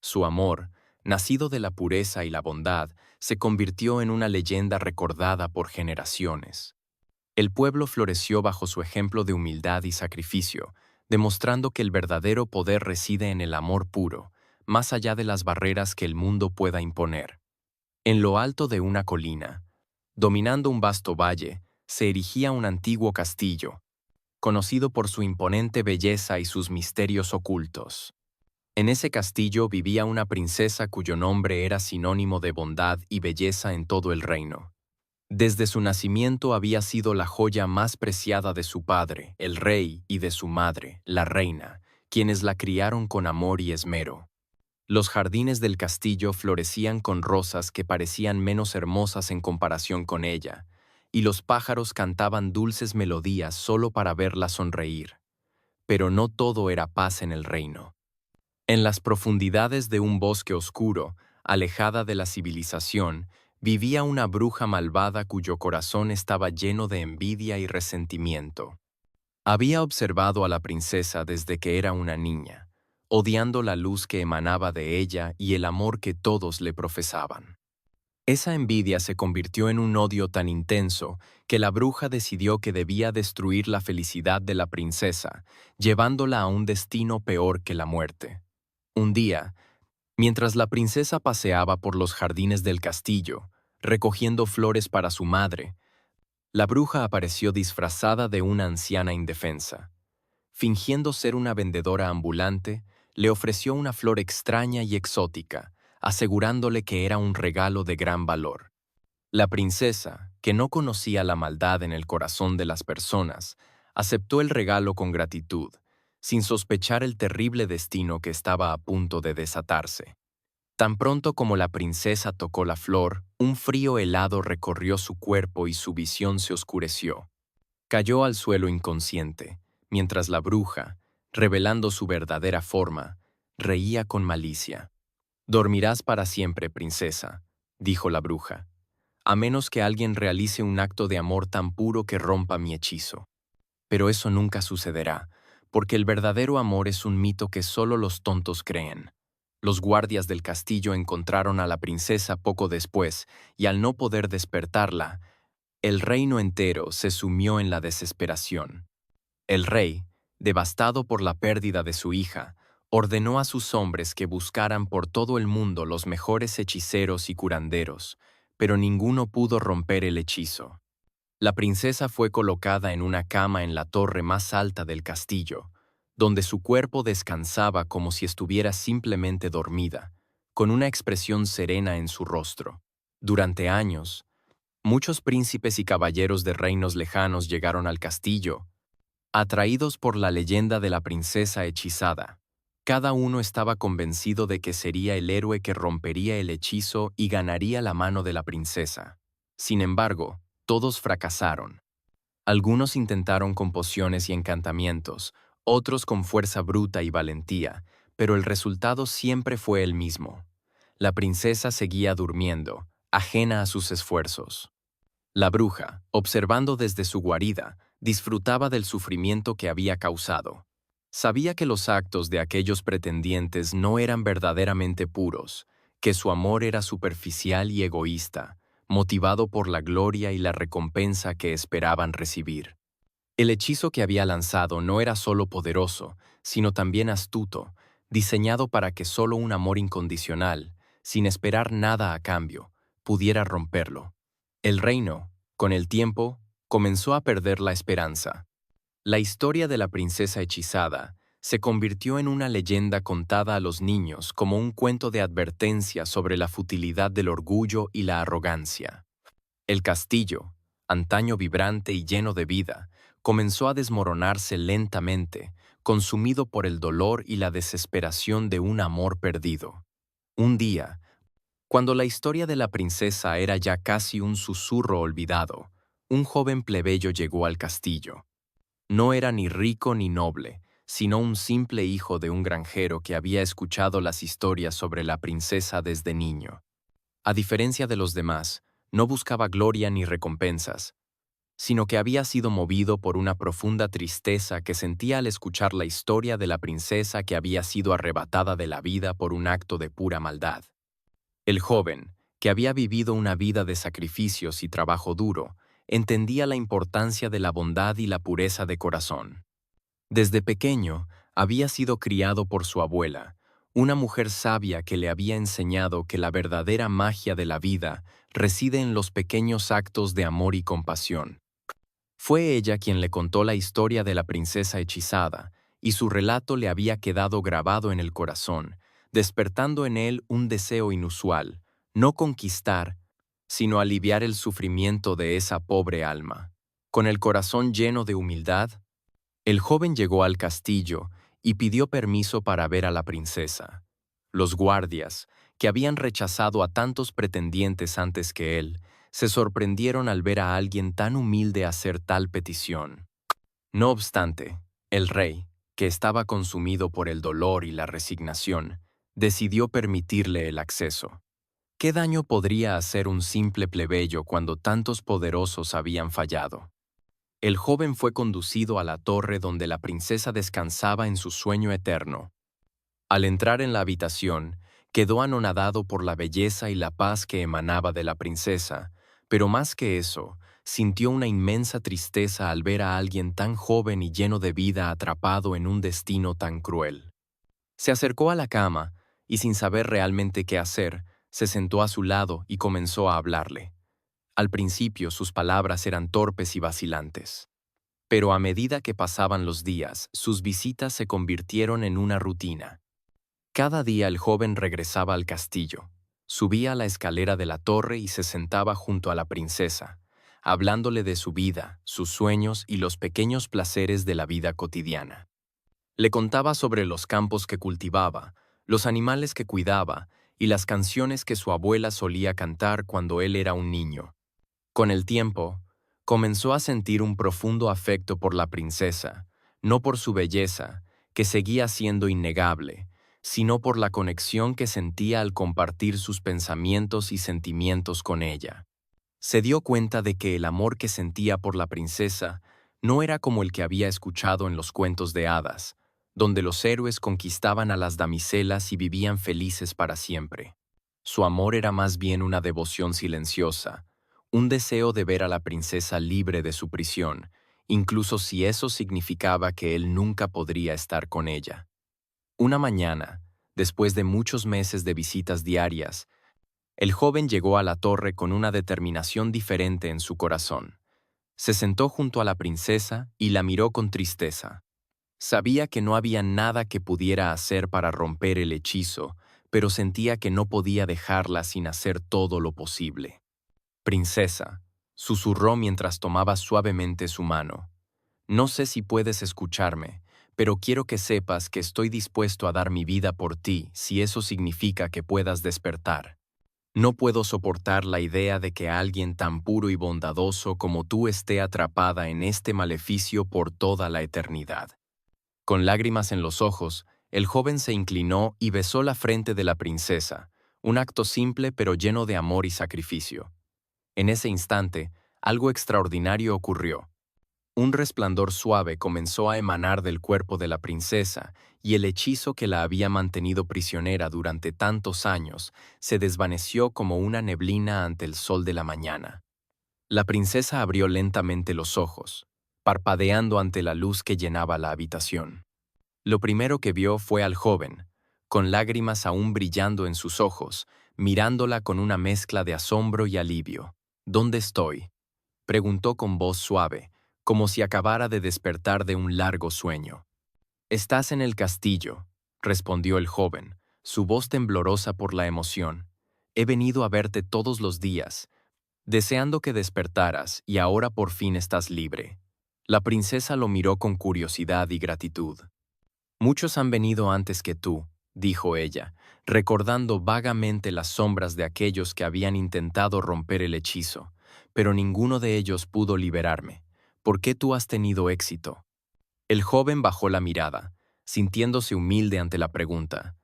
Su amor, nacido de la pureza y la bondad, se convirtió en una leyenda recordada por generaciones. El pueblo floreció bajo su ejemplo de humildad y sacrificio, demostrando que el verdadero poder reside en el amor puro, más allá de las barreras que el mundo pueda imponer. En lo alto de una colina, dominando un vasto valle, se erigía un antiguo castillo, conocido por su imponente belleza y sus misterios ocultos. En ese castillo vivía una princesa cuyo nombre era sinónimo de bondad y belleza en todo el reino. Desde su nacimiento había sido la joya más preciada de su padre, el rey, y de su madre, la reina, quienes la criaron con amor y esmero. Los jardines del castillo florecían con rosas que parecían menos hermosas en comparación con ella, y los pájaros cantaban dulces melodías solo para verla sonreír. Pero no todo era paz en el reino. En las profundidades de un bosque oscuro, alejada de la civilización, vivía una bruja malvada cuyo corazón estaba lleno de envidia y resentimiento. Había observado a la princesa desde que era una niña, odiando la luz que emanaba de ella y el amor que todos le profesaban. Esa envidia se convirtió en un odio tan intenso que la bruja decidió que debía destruir la felicidad de la princesa, llevándola a un destino peor que la muerte. Un día, mientras la princesa paseaba por los jardines del castillo, recogiendo flores para su madre, la bruja apareció disfrazada de una anciana indefensa. Fingiendo ser una vendedora ambulante, le ofreció una flor extraña y exótica, asegurándole que era un regalo de gran valor. La princesa, que no conocía la maldad en el corazón de las personas, aceptó el regalo con gratitud, sin sospechar el terrible destino que estaba a punto de desatarse. Tan pronto como la princesa tocó la flor, un frío helado recorrió su cuerpo y su visión se oscureció. Cayó al suelo inconsciente, mientras la bruja, revelando su verdadera forma, reía con malicia. «Dormirás para siempre, princesa», dijo la bruja, «a menos que alguien realice un acto de amor tan puro que rompa mi hechizo. Pero eso nunca sucederá, porque el verdadero amor es un mito que solo los tontos creen». Los guardias del castillo encontraron a la princesa poco después, y al no poder despertarla, el reino entero se sumió en la desesperación. El rey, devastado por la pérdida de su hija, ordenó a sus hombres que buscaran por todo el mundo los mejores hechiceros y curanderos, pero ninguno pudo romper el hechizo. La princesa fue colocada en una cama en la torre más alta del castillo, donde su cuerpo descansaba como si estuviera simplemente dormida, con una expresión serena en su rostro. Durante años, muchos príncipes y caballeros de reinos lejanos llegaron al castillo, atraídos por la leyenda de la princesa hechizada. Cada uno estaba convencido de que sería el héroe que rompería el hechizo y ganaría la mano de la princesa. Sin embargo, todos fracasaron. Algunos intentaron con pociones y encantamientos, otros con fuerza bruta y valentía, pero el resultado siempre fue el mismo. La princesa seguía durmiendo, ajena a sus esfuerzos. La bruja, observando desde su guarida, disfrutaba del sufrimiento que había causado. Sabía que los actos de aquellos pretendientes no eran verdaderamente puros, que su amor era superficial y egoísta, motivado por la gloria y la recompensa que esperaban recibir. El hechizo que había lanzado no era solo poderoso, sino también astuto, diseñado para que solo un amor incondicional, sin esperar nada a cambio, pudiera romperlo. El reino, con el tiempo, comenzó a perder la esperanza. La historia de la princesa hechizada se convirtió en una leyenda contada a los niños como un cuento de advertencia sobre la futilidad del orgullo y la arrogancia. El castillo, antaño vibrante y lleno de vida, comenzó a desmoronarse lentamente, consumido por el dolor y la desesperación de un amor perdido. Un día, cuando la historia de la princesa era ya casi un susurro olvidado, un joven plebeyo llegó al castillo. No era ni rico ni noble, sino un simple hijo de un granjero que había escuchado las historias sobre la princesa desde niño. A diferencia de los demás, no buscaba gloria ni recompensas, sino que había sido movido por una profunda tristeza que sentía al escuchar la historia de la princesa que había sido arrebatada de la vida por un acto de pura maldad. El joven, que había vivido una vida de sacrificios y trabajo duro, entendía la importancia de la bondad y la pureza de corazón. Desde pequeño, había sido criado por su abuela, una mujer sabia que le había enseñado que la verdadera magia de la vida reside en los pequeños actos de amor y compasión. Fue ella quien le contó la historia de la princesa hechizada, y su relato le había quedado grabado en el corazón, despertando en él un deseo inusual, no conquistar, sino aliviar el sufrimiento de esa pobre alma. Con el corazón lleno de humildad, el joven llegó al castillo y pidió permiso para ver a la princesa. Los guardias, que habían rechazado a tantos pretendientes antes que él, se sorprendieron al ver a alguien tan humilde hacer tal petición. No obstante, el rey, que estaba consumido por el dolor y la resignación, decidió permitirle el acceso. ¿Qué daño podría hacer un simple plebeyo cuando tantos poderosos habían fallado? El joven fue conducido a la torre donde la princesa descansaba en su sueño eterno. Al entrar en la habitación, quedó anonadado por la belleza y la paz que emanaba de la princesa, pero más que eso, sintió una inmensa tristeza al ver a alguien tan joven y lleno de vida atrapado en un destino tan cruel. Se acercó a la cama y, sin saber realmente qué hacer, se sentó a su lado y comenzó a hablarle. Al principio sus palabras eran torpes y vacilantes. Pero a medida que pasaban los días, sus visitas se convirtieron en una rutina. Cada día el joven regresaba al castillo, subía a la escalera de la torre y se sentaba junto a la princesa, hablándole de su vida, sus sueños y los pequeños placeres de la vida cotidiana. Le contaba sobre los campos que cultivaba, los animales que cuidaba y las canciones que su abuela solía cantar cuando él era un niño. Con el tiempo, comenzó a sentir un profundo afecto por la princesa, no por su belleza, que seguía siendo innegable, sino por la conexión que sentía al compartir sus pensamientos y sentimientos con ella. Se dio cuenta de que el amor que sentía por la princesa no era como el que había escuchado en los cuentos de hadas, donde los héroes conquistaban a las damiselas y vivían felices para siempre. Su amor era más bien una devoción silenciosa, un deseo de ver a la princesa libre de su prisión, incluso si eso significaba que él nunca podría estar con ella. Una mañana, después de muchos meses de visitas diarias, el joven llegó a la torre con una determinación diferente en su corazón. Se sentó junto a la princesa y la miró con tristeza. Sabía que no había nada que pudiera hacer para romper el hechizo, pero sentía que no podía dejarla sin hacer todo lo posible. «Princesa», susurró mientras tomaba suavemente su mano. «No sé si puedes escucharme, pero quiero que sepas que estoy dispuesto a dar mi vida por ti si eso significa que puedas despertar. No puedo soportar la idea de que alguien tan puro y bondadoso como tú esté atrapada en este maleficio por toda la eternidad». Con lágrimas en los ojos, el joven se inclinó y besó la frente de la princesa, un acto simple pero lleno de amor y sacrificio. En ese instante, algo extraordinario ocurrió. Un resplandor suave comenzó a emanar del cuerpo de la princesa, y el hechizo que la había mantenido prisionera durante tantos años se desvaneció como una neblina ante el sol de la mañana. La princesa abrió lentamente los ojos, parpadeando ante la luz que llenaba la habitación. Lo primero que vio fue al joven, con lágrimas aún brillando en sus ojos, mirándola con una mezcla de asombro y alivio. ¿Dónde estoy?, preguntó con voz suave, como si acabara de despertar de un largo sueño. «Estás en el castillo», respondió el joven, su voz temblorosa por la emoción. «He venido a verte todos los días, deseando que despertaras, y ahora por fin estás libre». La princesa lo miró con curiosidad y gratitud. «Muchos han venido antes que tú», dijo ella, recordando vagamente las sombras de aquellos que habían intentado romper el hechizo, «pero ninguno de ellos pudo liberarme. ¿Por qué tú has tenido éxito?». El joven bajó la mirada, sintiéndose humilde ante la pregunta.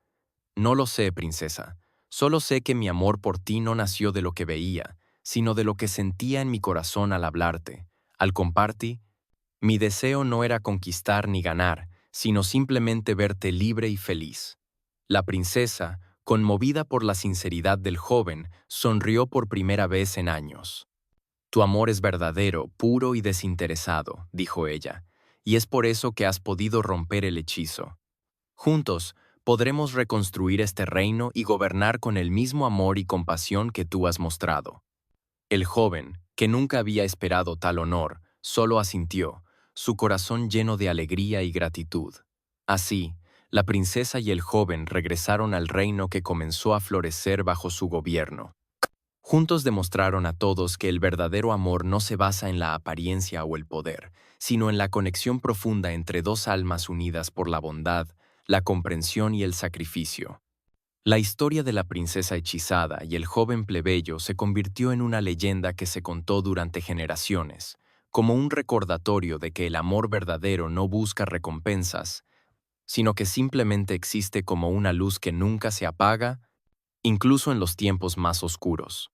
«No lo sé, princesa. Solo sé que mi amor por ti no nació de lo que veía, sino de lo que sentía en mi corazón al hablarte. Al compartir, mi deseo no era conquistar ni ganar, sino simplemente verte libre y feliz». La princesa, conmovida por la sinceridad del joven, sonrió por primera vez en años. «Tu amor es verdadero, puro y desinteresado», dijo ella, «y es por eso que has podido romper el hechizo. Juntos, podremos reconstruir este reino y gobernar con el mismo amor y compasión que tú has mostrado». El joven, que nunca había esperado tal honor, solo asintió, su corazón lleno de alegría y gratitud. Así, la princesa y el joven regresaron al reino que comenzó a florecer bajo su gobierno. Juntos demostraron a todos que el verdadero amor no se basa en la apariencia o el poder, sino en la conexión profunda entre dos almas unidas por la bondad, la comprensión y el sacrificio. La historia de la princesa hechizada y el joven plebeyo se convirtió en una leyenda que se contó durante generaciones, como un recordatorio de que el amor verdadero no busca recompensas, sino que simplemente existe como una luz que nunca se apaga, incluso en los tiempos más oscuros.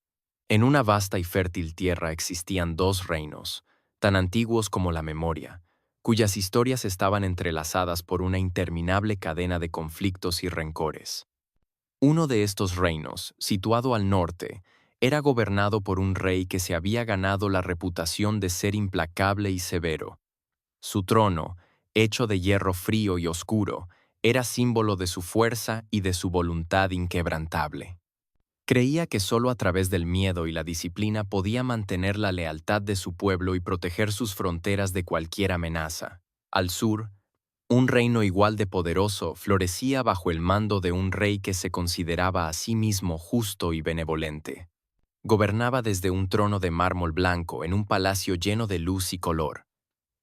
En una vasta y fértil tierra existían dos reinos, tan antiguos como la memoria, cuyas historias estaban entrelazadas por una interminable cadena de conflictos y rencores. Uno de estos reinos, situado al norte, era gobernado por un rey que se había ganado la reputación de ser implacable y severo. Su trono, hecho de hierro frío y oscuro, era símbolo de su fuerza y de su voluntad inquebrantable. Creía que solo a través del miedo y la disciplina podía mantener la lealtad de su pueblo y proteger sus fronteras de cualquier amenaza. Al sur, un reino igual de poderoso florecía bajo el mando de un rey que se consideraba a sí mismo justo y benevolente. Gobernaba desde un trono de mármol blanco en un palacio lleno de luz y color.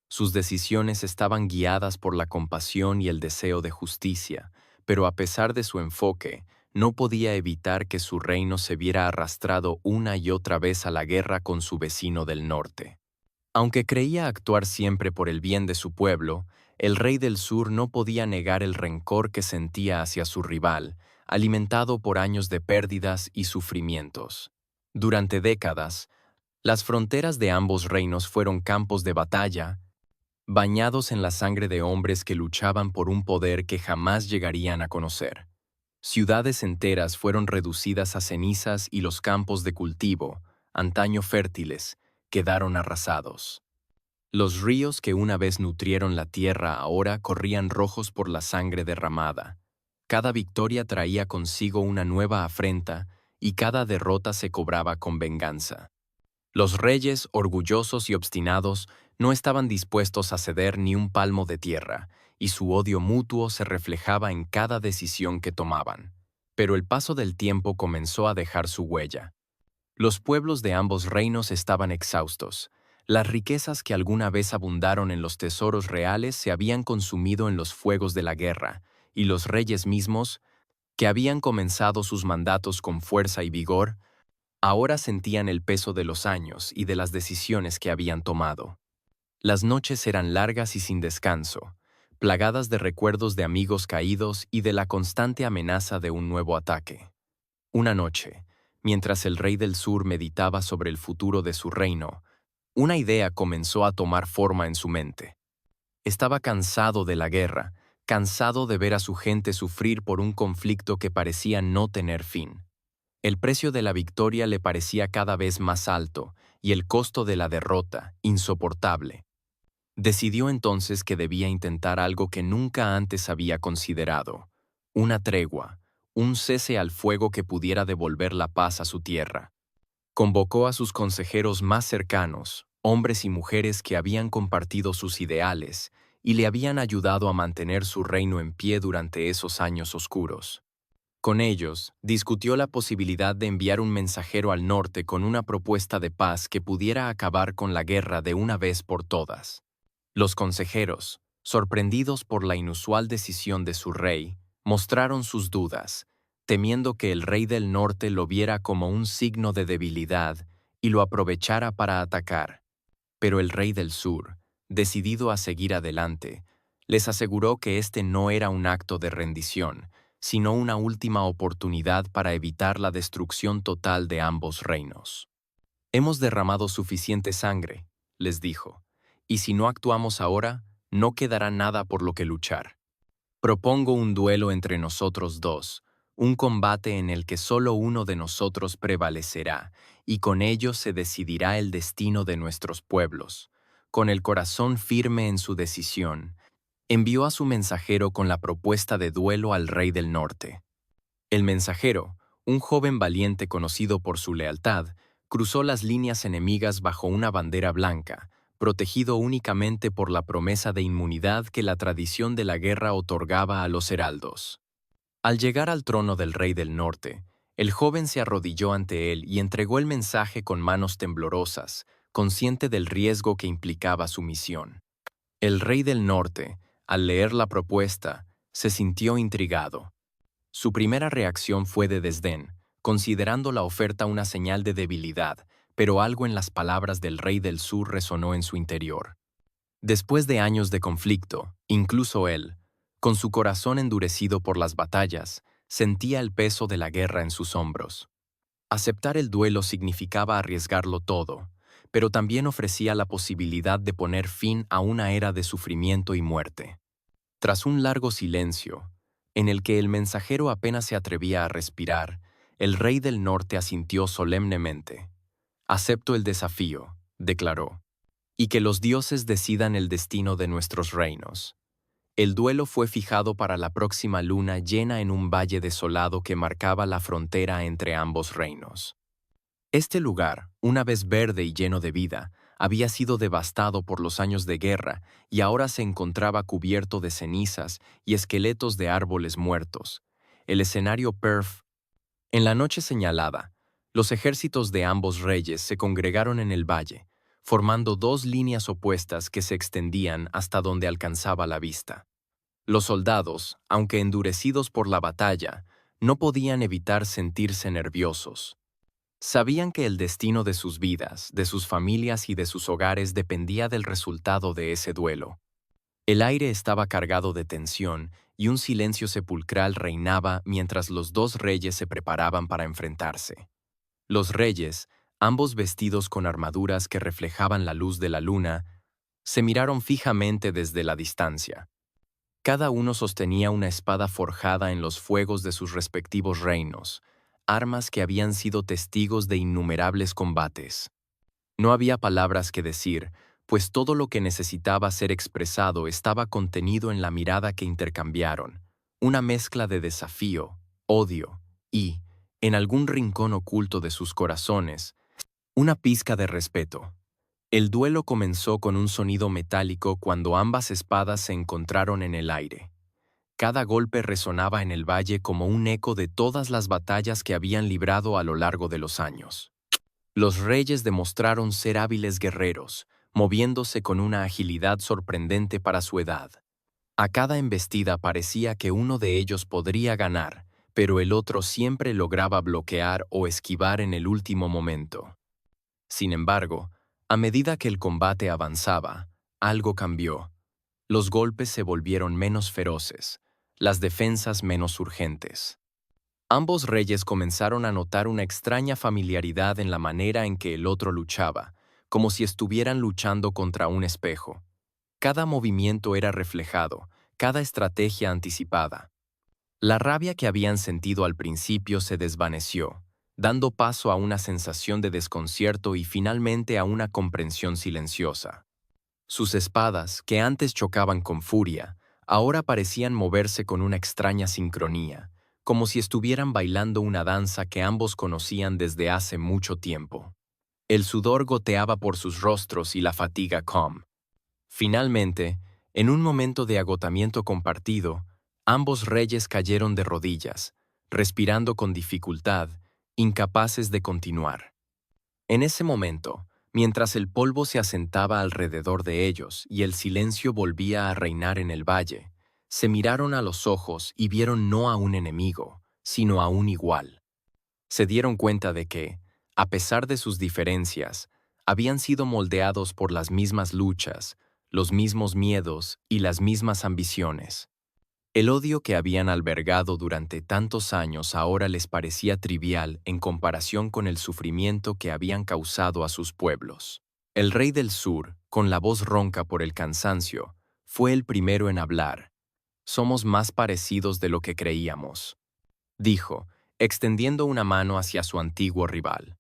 Sus decisiones estaban guiadas por la compasión y el deseo de justicia, pero a pesar de su enfoque, no podía evitar que su reino se viera arrastrado una y otra vez a la guerra con su vecino del norte. Aunque creía actuar siempre por el bien de su pueblo, el rey del sur no podía negar el rencor que sentía hacia su rival, alimentado por años de pérdidas y sufrimientos. Durante décadas, las fronteras de ambos reinos fueron campos de batalla, bañados en la sangre de hombres que luchaban por un poder que jamás llegarían a conocer. Ciudades enteras fueron reducidas a cenizas y los campos de cultivo, antaño fértiles, quedaron arrasados. Los ríos que una vez nutrieron la tierra ahora corrían rojos por la sangre derramada. Cada victoria traía consigo una nueva afrenta y cada derrota se cobraba con venganza. Los reyes, orgullosos y obstinados, no estaban dispuestos a ceder ni un palmo de tierra, y su odio mutuo se reflejaba en cada decisión que tomaban. Pero el paso del tiempo comenzó a dejar su huella. Los pueblos de ambos reinos estaban exhaustos. Las riquezas que alguna vez abundaron en los tesoros reales se habían consumido en los fuegos de la guerra, y los reyes mismos, que habían comenzado sus mandatos con fuerza y vigor, ahora sentían el peso de los años y de las decisiones que habían tomado. Las noches eran largas y sin descanso, plagadas de recuerdos de amigos caídos y de la constante amenaza de un nuevo ataque. Una noche, mientras el rey del sur meditaba sobre el futuro de su reino, una idea comenzó a tomar forma en su mente. Estaba cansado de la guerra, cansado de ver a su gente sufrir por un conflicto que parecía no tener fin. El precio de la victoria le parecía cada vez más alto y el costo de la derrota insoportable. Decidió entonces que debía intentar algo que nunca antes había considerado: una tregua, un cese al fuego que pudiera devolver la paz a su tierra. Convocó a sus consejeros más cercanos, hombres y mujeres que habían compartido sus ideales y le habían ayudado a mantener su reino en pie durante esos años oscuros. Con ellos, discutió la posibilidad de enviar un mensajero al norte con una propuesta de paz que pudiera acabar con la guerra de una vez por todas. Los consejeros, sorprendidos por la inusual decisión de su rey, mostraron sus dudas, temiendo que el rey del norte lo viera como un signo de debilidad y lo aprovechara para atacar. Pero el rey del sur, decidido a seguir adelante, les aseguró que este no era un acto de rendición, sino una última oportunidad para evitar la destrucción total de ambos reinos. «Hemos derramado suficiente sangre», les dijo, «y si no actuamos ahora, no quedará nada por lo que luchar. Propongo un duelo entre nosotros dos, un combate en el que solo uno de nosotros prevalecerá, y con ello se decidirá el destino de nuestros pueblos». Con el corazón firme en su decisión, envió a su mensajero con la propuesta de duelo al rey del norte. El mensajero, un joven valiente conocido por su lealtad, cruzó las líneas enemigas bajo una bandera blanca, protegido únicamente por la promesa de inmunidad que la tradición de la guerra otorgaba a los heraldos. Al llegar al trono del rey del norte, el joven se arrodilló ante él y entregó el mensaje con manos temblorosas, consciente del riesgo que implicaba su misión. El rey del norte, al leer la propuesta, se sintió intrigado. Su primera reacción fue de desdén, considerando la oferta una señal de debilidad, pero algo en las palabras del rey del sur resonó en su interior. Después de años de conflicto, incluso él, con su corazón endurecido por las batallas, sentía el peso de la guerra en sus hombros. Aceptar el duelo significaba arriesgarlo todo, pero también ofrecía la posibilidad de poner fin a una era de sufrimiento y muerte. Tras un largo silencio, en el que el mensajero apenas se atrevía a respirar, el rey del norte asintió solemnemente. «Acepto el desafío», declaró, «y que los dioses decidan el destino de nuestros reinos». El duelo fue fijado para la próxima luna llena en un valle desolado que marcaba la frontera entre ambos reinos. Este lugar, una vez verde y lleno de vida, había sido devastado por los años de guerra y ahora se encontraba cubierto de cenizas y esqueletos de árboles muertos. El escenario perfecto. En la noche señalada, los ejércitos de ambos reyes se congregaron en el valle, formando dos líneas opuestas que se extendían hasta donde alcanzaba la vista. Los soldados, aunque endurecidos por la batalla, no podían evitar sentirse nerviosos. Sabían que el destino de sus vidas, de sus familias y de sus hogares dependía del resultado de ese duelo. El aire estaba cargado de tensión y un silencio sepulcral reinaba mientras los dos reyes se preparaban para enfrentarse. Los reyes, ambos vestidos con armaduras que reflejaban la luz de la luna, se miraron fijamente desde la distancia. Cada uno sostenía una espada forjada en los fuegos de sus respectivos reinos, armas que habían sido testigos de innumerables combates. No había palabras que decir, pues todo lo que necesitaba ser expresado estaba contenido en la mirada que intercambiaron, una mezcla de desafío, odio y, en algún rincón oculto de sus corazones, una pizca de respeto. El duelo comenzó con un sonido metálico cuando ambas espadas se encontraron en el aire. Cada golpe resonaba en el valle como un eco de todas las batallas que habían librado a lo largo de los años. Los reyes demostraron ser hábiles guerreros, moviéndose con una agilidad sorprendente para su edad. A cada embestida parecía que uno de ellos podría ganar, pero el otro siempre lograba bloquear o esquivar en el último momento. Sin embargo, a medida que el combate avanzaba, algo cambió. Los golpes se volvieron menos feroces, las defensas menos urgentes. Ambos reyes comenzaron a notar una extraña familiaridad en la manera en que el otro luchaba, como si estuvieran luchando contra un espejo. Cada movimiento era reflejado, cada estrategia anticipada. La rabia que habían sentido al principio se desvaneció, dando paso a una sensación de desconcierto y finalmente a una comprensión silenciosa. Sus espadas, que antes chocaban con furia, ahora parecían moverse con una extraña sincronía, como si estuvieran bailando una danza que ambos conocían desde hace mucho tiempo. El sudor goteaba por sus rostros y la fatiga com. Finalmente, en un momento de agotamiento compartido, ambos reyes cayeron de rodillas, respirando con dificultad, incapaces de continuar. En ese momento, mientras el polvo se asentaba alrededor de ellos y el silencio volvía a reinar en el valle, se miraron a los ojos y vieron no a un enemigo, sino a un igual. Se dieron cuenta de que, a pesar de sus diferencias, habían sido moldeados por las mismas luchas, los mismos miedos y las mismas ambiciones. El odio que habían albergado durante tantos años ahora les parecía trivial en comparación con el sufrimiento que habían causado a sus pueblos. El rey del sur, con la voz ronca por el cansancio, fue el primero en hablar. «Somos más parecidos de lo que creíamos», dijo, extendiendo una mano hacia su antiguo rival.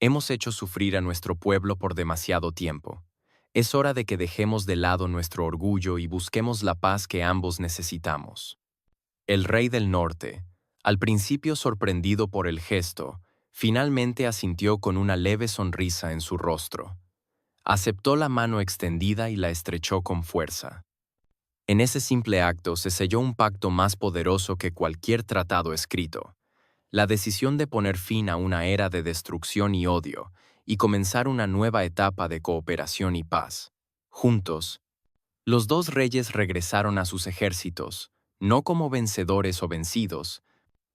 «Hemos hecho sufrir a nuestro pueblo por demasiado tiempo. Es hora de que dejemos de lado nuestro orgullo y busquemos la paz que ambos necesitamos». El rey del norte, al principio sorprendido por el gesto, finalmente asintió con una leve sonrisa en su rostro. Aceptó la mano extendida y la estrechó con fuerza. En ese simple acto se selló un pacto más poderoso que cualquier tratado escrito: la decisión de poner fin a una era de destrucción y odio, y comenzar una nueva etapa de cooperación y paz. Juntos, los dos reyes regresaron a sus ejércitos, no como vencedores o vencidos,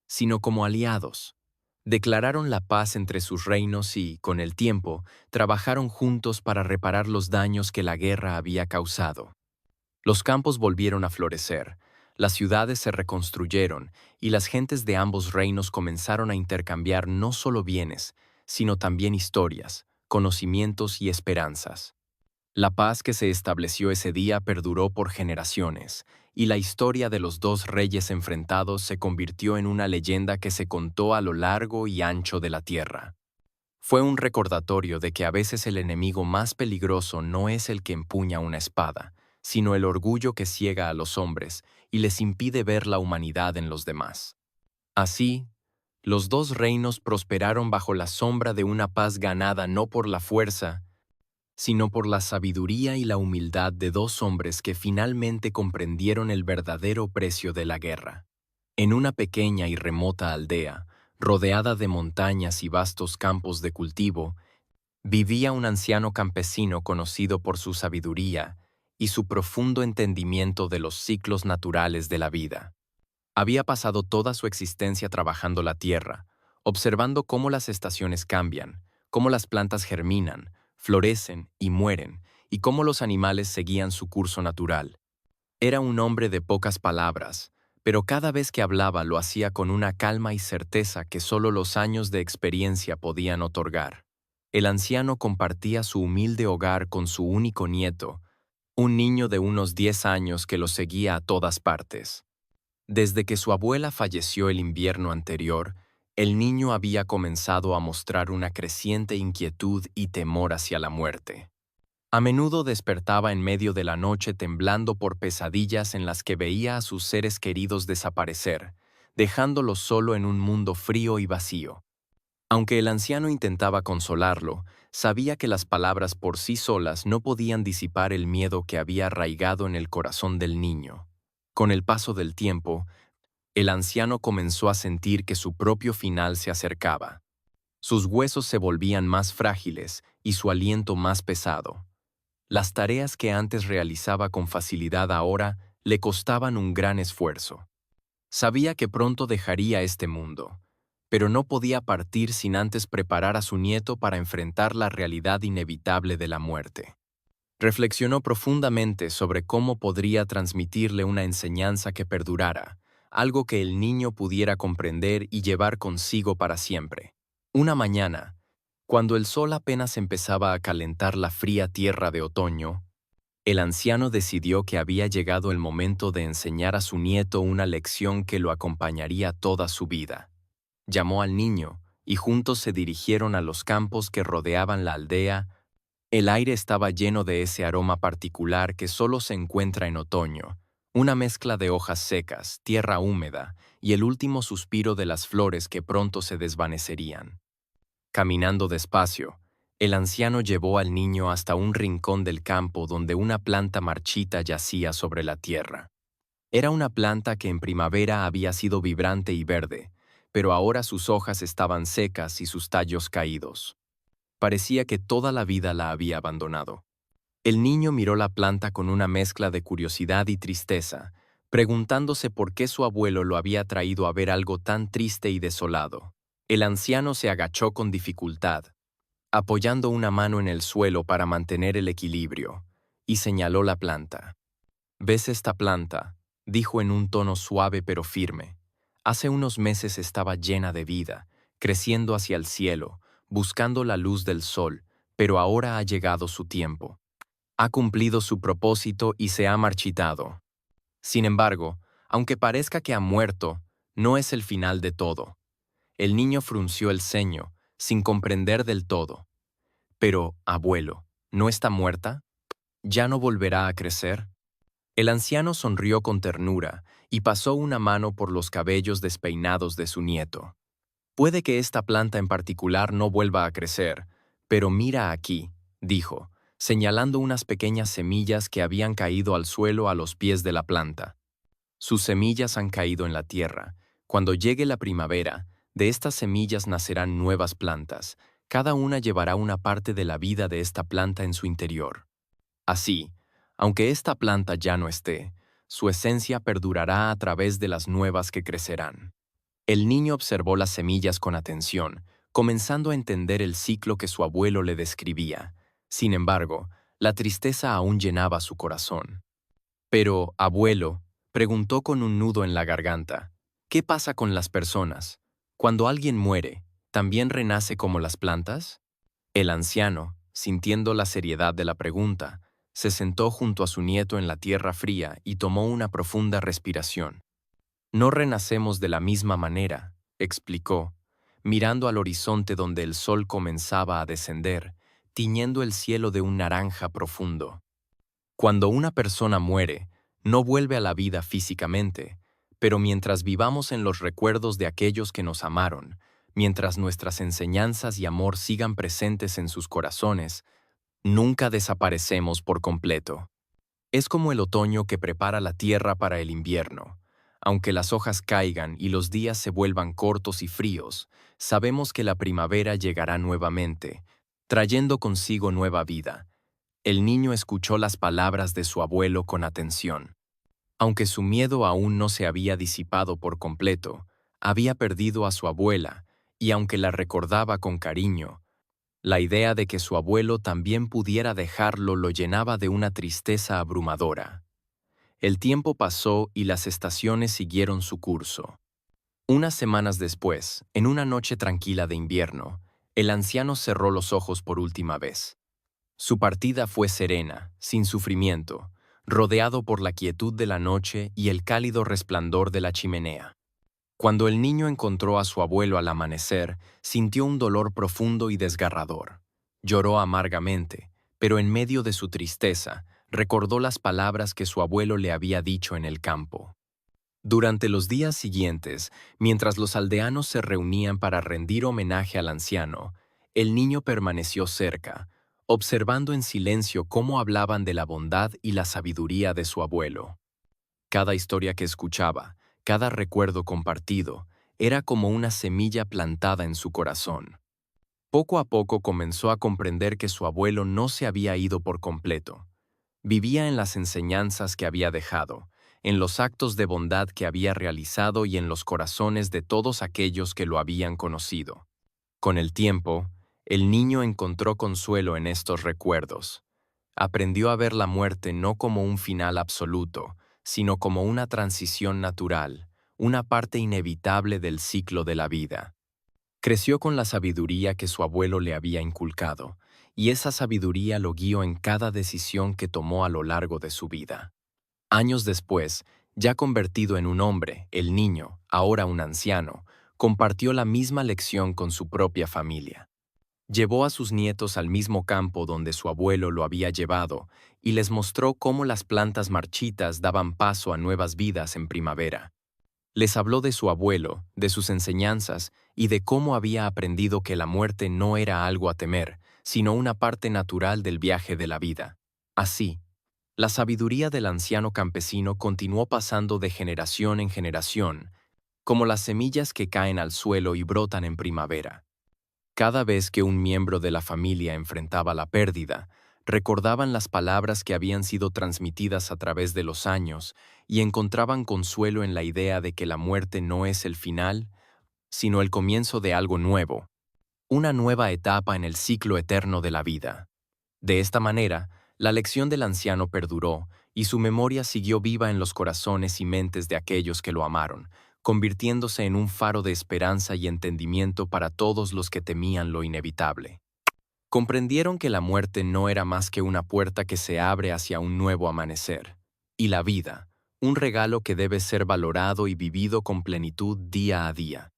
sino como aliados. Declararon la paz entre sus reinos y, con el tiempo, trabajaron juntos para reparar los daños que la guerra había causado. Los campos volvieron a florecer, las ciudades se reconstruyeron y las gentes de ambos reinos comenzaron a intercambiar no solo bienes, sino también historias, conocimientos y esperanzas. La paz que se estableció ese día perduró por generaciones, y la historia de los dos reyes enfrentados se convirtió en una leyenda que se contó a lo largo y ancho de la tierra. Fue un recordatorio de que a veces el enemigo más peligroso no es el que empuña una espada, sino el orgullo que ciega a los hombres y les impide ver la humanidad en los demás. Así, los dos reinos prosperaron bajo la sombra de una paz ganada no por la fuerza, sino por la sabiduría y la humildad de dos hombres que finalmente comprendieron el verdadero precio de la guerra. En una pequeña y remota aldea, rodeada de montañas y vastos campos de cultivo, vivía un anciano campesino conocido por su sabiduría y su profundo entendimiento de los ciclos naturales de la vida. Había pasado toda su existencia trabajando la tierra, observando cómo las estaciones cambian, cómo las plantas germinan, florecen y mueren, y cómo los animales seguían su curso natural. Era un hombre de pocas palabras, pero cada vez que hablaba lo hacía con una calma y certeza que solo los años de experiencia podían otorgar. El anciano compartía su humilde hogar con su único nieto, un niño de unos 10 años que lo seguía a todas partes. Desde que su abuela falleció el invierno anterior, el niño había comenzado a mostrar una creciente inquietud y temor hacia la muerte. A menudo despertaba en medio de la noche temblando por pesadillas en las que veía a sus seres queridos desaparecer, dejándolos solo en un mundo frío y vacío. Aunque el anciano intentaba consolarlo, sabía que las palabras por sí solas no podían disipar el miedo que había arraigado en el corazón del niño. Con el paso del tiempo, el anciano comenzó a sentir que su propio final se acercaba. Sus huesos se volvían más frágiles y su aliento más pesado. Las tareas que antes realizaba con facilidad ahora le costaban un gran esfuerzo. Sabía que pronto dejaría este mundo, pero no podía partir sin antes preparar a su nieto para enfrentar la realidad inevitable de la muerte. Reflexionó profundamente sobre cómo podría transmitirle una enseñanza que perdurara, algo que el niño pudiera comprender y llevar consigo para siempre. Una mañana, cuando el sol apenas empezaba a calentar la fría tierra de otoño, el anciano decidió que había llegado el momento de enseñar a su nieto una lección que lo acompañaría toda su vida. Llamó al niño, y juntos se dirigieron a los campos que rodeaban la aldea El aire estaba lleno de ese aroma particular que solo se encuentra en otoño, una mezcla de hojas secas, tierra húmeda y el último suspiro de las flores que pronto se desvanecerían. Caminando despacio, el anciano llevó al niño hasta un rincón del campo donde una planta marchita yacía sobre la tierra. Era una planta que en primavera había sido vibrante y verde, pero ahora sus hojas estaban secas y sus tallos caídos. Parecía que toda la vida la había abandonado. El niño miró la planta con una mezcla de curiosidad y tristeza, preguntándose por qué su abuelo lo había traído a ver algo tan triste y desolado. El anciano se agachó con dificultad, apoyando una mano en el suelo para mantener el equilibrio, y señaló la planta. «¿Ves esta planta?», dijo en un tono suave pero firme. Hace unos meses estaba llena de vida, creciendo hacia el cielo, buscando la luz del sol, pero ahora ha llegado su tiempo. Ha cumplido su propósito y se ha marchitado. Sin embargo, aunque parezca que ha muerto, no es el final de todo. El niño frunció el ceño, sin comprender del todo. «Pero, abuelo, ¿no está muerta? ¿Ya no volverá a crecer?». El anciano sonrió con ternura y pasó una mano por los cabellos despeinados de su nieto. «Puede que esta planta en particular no vuelva a crecer, pero mira aquí», dijo, señalando unas pequeñas semillas que habían caído al suelo a los pies de la planta. «Sus semillas han caído en la tierra. Cuando llegue la primavera, de estas semillas nacerán nuevas plantas. Cada una llevará una parte de la vida de esta planta en su interior. Así, aunque esta planta ya no esté, su esencia perdurará a través de las nuevas que crecerán». El niño observó las semillas con atención, comenzando a entender el ciclo que su abuelo le describía. Sin embargo, la tristeza aún llenaba su corazón. «Pero, abuelo», preguntó con un nudo en la garganta, «¿qué pasa con las personas? Cuando alguien muere, ¿también renace como las plantas?». El anciano, sintiendo la seriedad de la pregunta, se sentó junto a su nieto en la tierra fría y tomó una profunda respiración. «No renacemos de la misma manera», explicó, mirando al horizonte donde el sol comenzaba a descender, tiñendo el cielo de un naranja profundo. «Cuando una persona muere, no vuelve a la vida físicamente, pero mientras vivamos en los recuerdos de aquellos que nos amaron, mientras nuestras enseñanzas y amor sigan presentes en sus corazones, nunca desaparecemos por completo. Es como el otoño que prepara la tierra para el invierno. Aunque las hojas caigan y los días se vuelvan cortos y fríos, sabemos que la primavera llegará nuevamente, trayendo consigo nueva vida». El niño escuchó las palabras de su abuelo con atención. Aunque su miedo aún no se había disipado por completo, había perdido a su abuela, y aunque la recordaba con cariño, la idea de que su abuelo también pudiera dejarlo lo llenaba de una tristeza abrumadora. El tiempo pasó y las estaciones siguieron su curso. Unas semanas después, en una noche tranquila de invierno, el anciano cerró los ojos por última vez. Su partida fue serena, sin sufrimiento, rodeado por la quietud de la noche y el cálido resplandor de la chimenea. Cuando el niño encontró a su abuelo al amanecer, sintió un dolor profundo y desgarrador. Lloró amargamente, pero en medio de su tristeza, recordó las palabras que su abuelo le había dicho en el campo. Durante los días siguientes, mientras los aldeanos se reunían para rendir homenaje al anciano, el niño permaneció cerca, observando en silencio cómo hablaban de la bondad y la sabiduría de su abuelo. Cada historia que escuchaba, cada recuerdo compartido, era como una semilla plantada en su corazón. Poco a poco comenzó a comprender que su abuelo no se había ido por completo. Vivía en las enseñanzas que había dejado, en los actos de bondad que había realizado y en los corazones de todos aquellos que lo habían conocido. Con el tiempo, el niño encontró consuelo en estos recuerdos. Aprendió a ver la muerte no como un final absoluto, sino como una transición natural, una parte inevitable del ciclo de la vida. Creció con la sabiduría que su abuelo le había inculcado, y esa sabiduría lo guió en cada decisión que tomó a lo largo de su vida. Años después, ya convertido en un hombre, el niño, ahora un anciano, compartió la misma lección con su propia familia. Llevó a sus nietos al mismo campo donde su abuelo lo había llevado y les mostró cómo las plantas marchitas daban paso a nuevas vidas en primavera. Les habló de su abuelo, de sus enseñanzas y de cómo había aprendido que la muerte no era algo a temer, sino una parte natural del viaje de la vida. Así, la sabiduría del anciano campesino continuó pasando de generación en generación, como las semillas que caen al suelo y brotan en primavera. Cada vez que un miembro de la familia enfrentaba la pérdida, recordaban las palabras que habían sido transmitidas a través de los años y encontraban consuelo en la idea de que la muerte no es el final, sino el comienzo de algo nuevo, una nueva etapa en el ciclo eterno de la vida. De esta manera, la lección del anciano perduró y su memoria siguió viva en los corazones y mentes de aquellos que lo amaron, convirtiéndose en un faro de esperanza y entendimiento para todos los que temían lo inevitable. Comprendieron que la muerte no era más que una puerta que se abre hacia un nuevo amanecer, y la vida, un regalo que debe ser valorado y vivido con plenitud día a día.